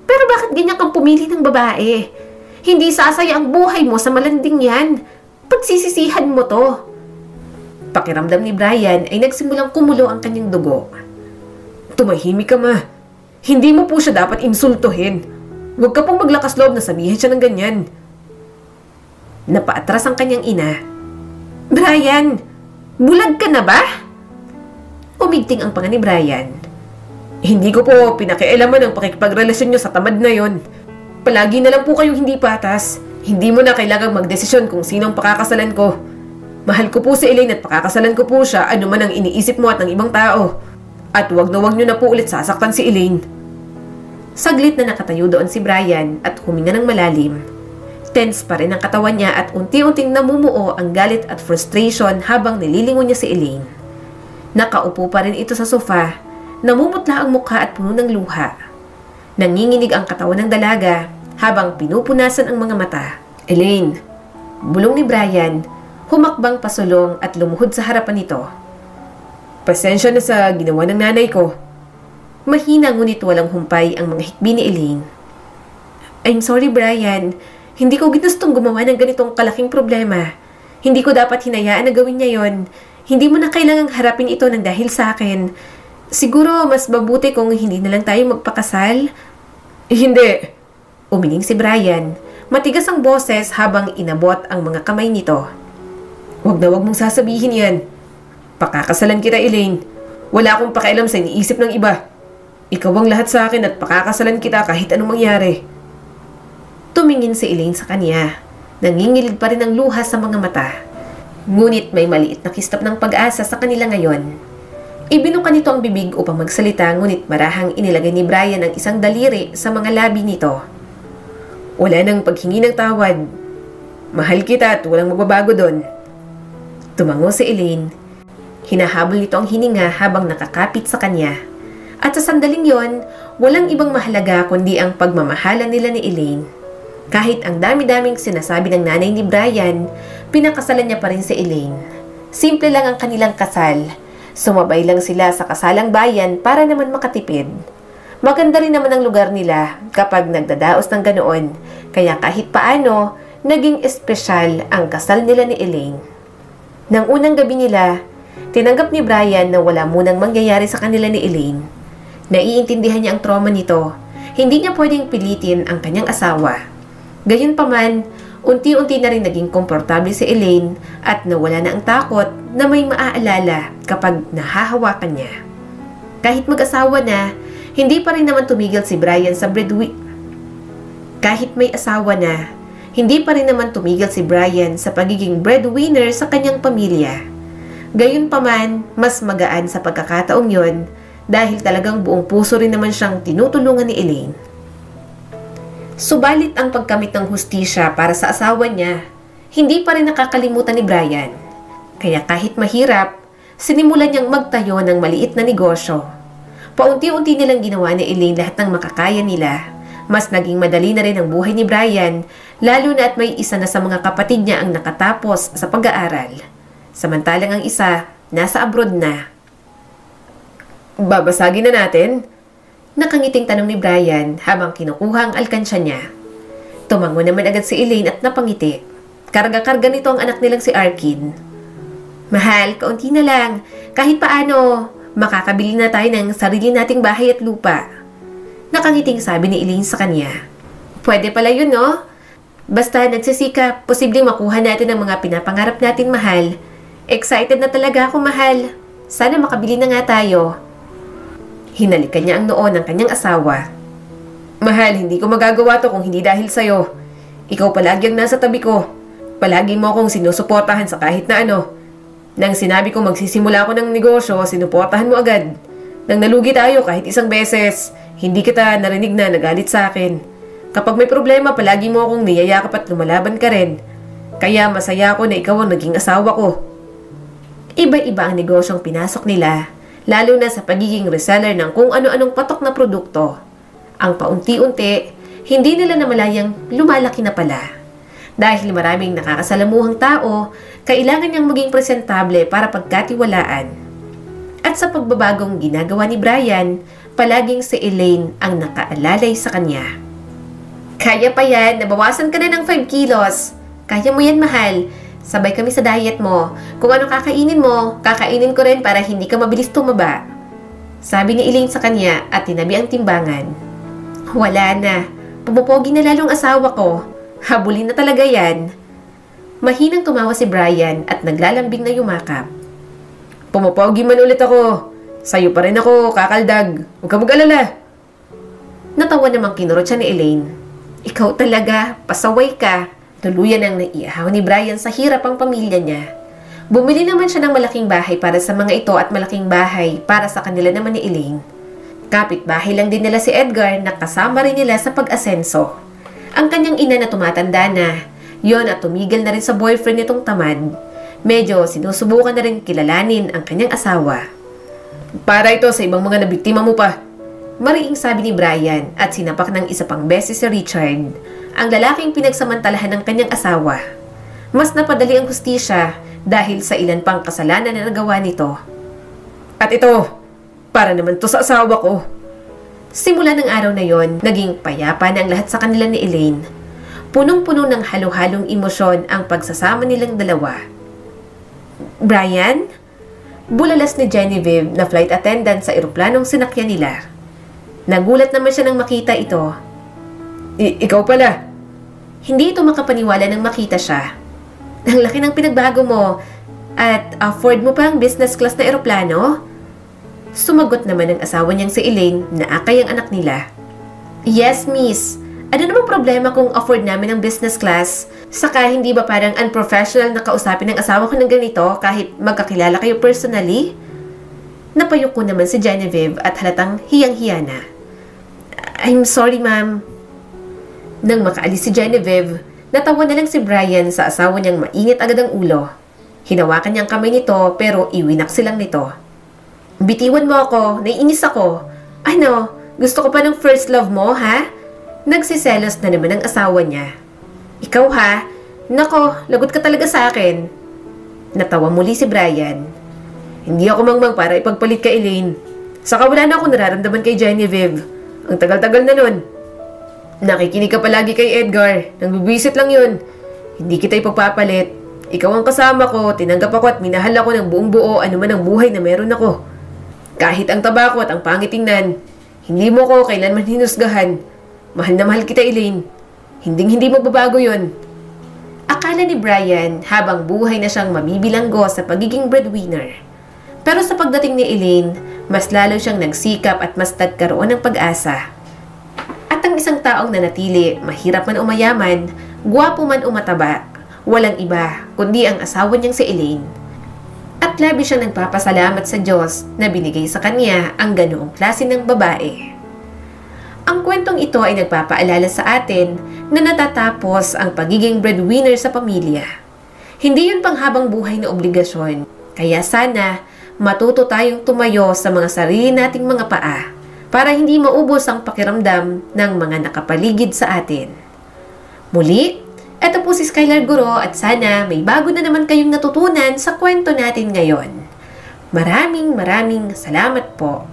Pero bakit ganyan kang pumili ng babae? Hindi sasaya ang buhay mo sa malanding yan. Pagsisisihan mo to. Pakiramdam ni Brian ay nagsimulang kumulo ang kanyang dugo. Tumahimik ka, ma. Hindi mo po siya dapat insultuhin. Huwag ka pong maglakas loob na sabihin siya ng ganyan. Napaatras ang kanyang ina. Brian, bulag ka na ba? Umigting ang panga ni Brian. Hindi ko po pinakialaman ang pakikipagrelasyon nyo sa tamad na yon. Palagi na lang po kayong hindi patas. Hindi mo na kailangang magdesisyon kung sino ang pakakasalan ko. Mahal ko po si Elaine at pakakasalan ko po siya ano man ang iniisip mo at ng ibang tao. At wag nyo na po ulit sasaktan si Elaine. Saglit na nakatayo doon si Brian at huminga ng malalim. Tense pa rin ang katawan niya at unti-unting namumuo ang galit at frustration habang nililingon niya si Elaine. Nakaupo pa rin ito sa sofa, namumutla ang mukha at puno ng luha. Nanginginig ang katawan ng dalaga habang pinupunasan ang mga mata. Elaine, bulong ni Brian, humakbang pasulong at lumuhod sa harapan nito. Pasensya na sa ginawa ng nanay ko. Mahina ngunit walang humpay ang mga hikbi ni Elaine. I'm sorry, Brian. Hindi ko ginustong gumawa ng ganitong kalaking problema. Hindi ko dapat hinayaan na gawin niya yon. Hindi mo na kailangang harapin ito ng dahil sa akin. Siguro mas mabuti kung hindi na lang tayo magpakasal. Hindi. Umiling si Brian. Matigas ang boses habang inabot ang mga kamay nito. Huwag mong sasabihin yan. Pakakasalan kita, Elaine. Wala akong pakialam sa iniisip ng iba. Ikaw ang lahat sa akin at pakakasalan kita kahit anong mangyari. Tumingin si Elaine sa kanya. Nangingilid pa rin ang luha sa mga mata. Ngunit may maliit na kistap ng pag-asa sa kanila ngayon. Ibinuka nito ang bibig upang magsalita ngunit marahang inilagay ni Brian ang isang daliri sa mga labi nito. Wala nang paghingi ng tawad. Mahal kita at walang magbabago doon. Tumango si Elaine. Hinahabol nito ang hininga habang nakakapit sa kanya. At sa sandaling yon, walang ibang mahalaga kundi ang pagmamahalan nila ni Elaine. Kahit ang dami-daming sinasabi ng nanay ni Brian, pinakasalan niya pa rin si Elaine. Simple lang ang kanilang kasal. Sumabay lang sila sa kasalang bayan para naman makatipid. Maganda rin naman ang lugar nila kapag nagdadaos ng ganoon, kaya kahit paano, naging espesyal ang kasal nila ni Elaine. Nang unang gabi nila, tinanggap ni Brian na wala munang mangyayari sa kanila ni Elaine. Naiintindihan niya ang trauma nito. Hindi niya pwedeng pilitin ang kanyang asawa. Gayunpaman, unti-unti na rin naging komportable si Elaine at nawala na ang takot na may maaalala kapag nahahawakan niya. Kahit mag-asawa na, hindi pa rin naman tumigil si Brian sa Kahit may asawa na, hindi pa rin naman tumigil si Brian sa pagiging breadwinner sa kanyang pamilya. Gayunpaman, mas magaan sa pagkakataong yon dahil talagang buong puso rin naman siyang tinutulungan ni Elaine. Subalit ang pagkamit ng hustisya para sa asawa niya, hindi pa rin nakakalimutan ni Brian. Kaya kahit mahirap, sinimulan niyang magtayo ng maliit na negosyo. Paunti-unti nilang ginawa ni Elaine lahat ng makakaya nila. Mas naging madali na rin ang buhay ni Brian, lalo na at may isa na sa mga kapatid niya ang nakatapos sa pag-aaral. Samantalang ang isa, nasa abroad na. Babasagin na natin? Nakangiting tanong ni Brian habang kinukuha ang alkansya niya. Tumango naman agad si Elaine at napangiti. Karga-karga nito ang anak nilang si Arkin. Mahal, kaunti na lang. Kahit paano, makakabili na tayo ng sarili nating bahay at lupa. Nakangiting sabi ni Elaine sa kanya. Pwede pala yun, no? Basta nagsisikap, posibleng makuha natin ang mga pinapangarap natin, mahal. Excited na talaga ako, mahal. Sana makabili na nga tayo. Hinalikan niya ang noo ng kanyang asawa. Mahal, hindi ko magagawa to kung hindi dahil sa'yo. Ikaw palagi ang nasa tabi ko. Palagi mo akong sinusuportahan sa kahit na ano. Nang sinabi ko magsisimula ako ng negosyo, sinuportahan mo agad. Nang nalugi tayo kahit isang beses, hindi kita narinig na nagalit sa akin. Kapag may problema, palagi mo akong niyayakap at lumalaban ka rin. Kaya masaya ako na ikaw ang naging asawa ko. Iba-iba ang negosyong pinasok nila. Lalo na sa pagiging reseller ng kung ano-anong patok na produkto. Ang paunti-unti, hindi nila namalayang lumalaki na pala. Dahil maraming nakakasalamuhang tao, kailangan niyang maging presentable para pagkatiwalaan. At sa pagbabagong ginagawa ni Brian, palaging si Elaine ang nakaalalay sa kanya. Kaya pa yan, nabawasan ka na ng 5 kilos. Kaya mo yan, mahal. Sabay kami sa diet mo. Kung ano kakainin mo, kakainin ko rin para hindi ka mabilis tumaba. Sabi ni Elaine sa kanya at tinabi ang timbangan. Wala na. Pupupogi na lalong asawa ko. Habulin na talaga yan. Mahinang tumawa si Brian at naglalambing na yumakap. Pumapogi man ulit ako. Sa'yo pa rin ako, kakaldag. Huwag ka mag-alala. Natawa namang kinurot siya ni Elaine. Ikaw talaga, pasaway ka. Tuluyan ang naiahaw ni Brian sa hirap ang pamilya niya. Bumili naman siya ng malaking bahay para sa mga ito at malaking bahay para sa kanila naman ni Elaine. Kapit-bahay lang din nila si Edgar na kasama rin nila sa pag-asenso. Ang kanyang ina na tumatanda na, yon at tumigil na rin sa boyfriend nitong tamad. Medyo sinusubukan na rin kilalanin ang kanyang asawa. Para ito sa ibang mga nabiktima mo pa. Mariing sabi ni Brian at sinapak ng isa pang beses si Richard, ang lalaking pinagsamantalahan ng kanyang asawa. Mas napadali ang hustisya dahil sa ilan pang kasalanan na nagawa nito. At ito, para naman to sa asawa ko. Simula ng araw na yon, naging payapa na ang lahat sa kanila ni Elaine. Punong-puno ng halo-halong emosyon ang pagsasama nilang dalawa. Brian? Bulalas ni Genevieve na flight attendant sa eroplanong sinakyan nila. Nagulat naman siya nang makita ito. Ikaw pala. Hindi ito makapaniwala nang makita siya. Ang laki ng pinagbago mo at afford mo pa ang business class na eroplano? Sumagot naman ang asawa niyang si Elaine na akay ang anak nila. Yes, miss. Ano namang problema kung afford namin ang business class? Saka hindi ba parang unprofessional na kausapin ng asawa ko ng ganito kahit magkakilala kayo personally? Napayuko naman si Genevieve at halatang hiyang-hiya na. I'm sorry, ma'am. Nang makaalis si Genevieve, natawa na lang si Brian sa asawa niyang mainit agad ang ulo. Hinawakan niyang kamay nito pero iwinak silang nito. Bitiwan mo ako, naiinis ako. Ano, gusto ko pa ng first love mo, ha? Nagsiselos na naman ang asawa niya. Ikaw ha? Nako, lagot ka talaga sa akin. Natawa muli si Brian. Hindi ako mangmang para ipagpalit kay Elaine. Saka wala na akong nararamdaman kay Genevieve. Ang tagal-tagal na nun. Nakikinig ka palagi kay Edgar. Nangbibisit lang yun. Hindi kita ipagpapalit. Ikaw ang kasama ko, tinanggap ako at minahal ako ng buong buo anuman ang buhay na meron ako. Kahit ang taba ko at ang pangit tingnan, hindi mo ko kailanman hinusgahan. Mahal na mahal kita, Elaine. Hinding-hindi magbabago yun. Akala ni Brian habang buhay na siyang mabibilanggo sa pagiging breadwinner. Pero sa pagdating ni Elaine, mas lalo siyang nagsikap at mas nagkaroon ng pag-asa. At ang isang taong nanatili, mahirap man o mayaman, gwapo man o mataba, walang iba kundi ang asawa niyang si Elaine. At labis siyang nagpapasalamat sa Diyos na binigay sa kanya ang ganoong klase ng babae. Ang kwentong ito ay nagpapaalala sa atin na natatapos ang pagiging breadwinner sa pamilya. Hindi yun panghabang buhay na obligasyon, kaya sana matuto tayong tumayo sa mga sarili nating mga paa para hindi maubos ang pakiramdam ng mga nakapaligid sa atin. Muli, eto po si Skylar Guro at sana may bago na naman kayong natutunan sa kwento natin ngayon. Maraming salamat po.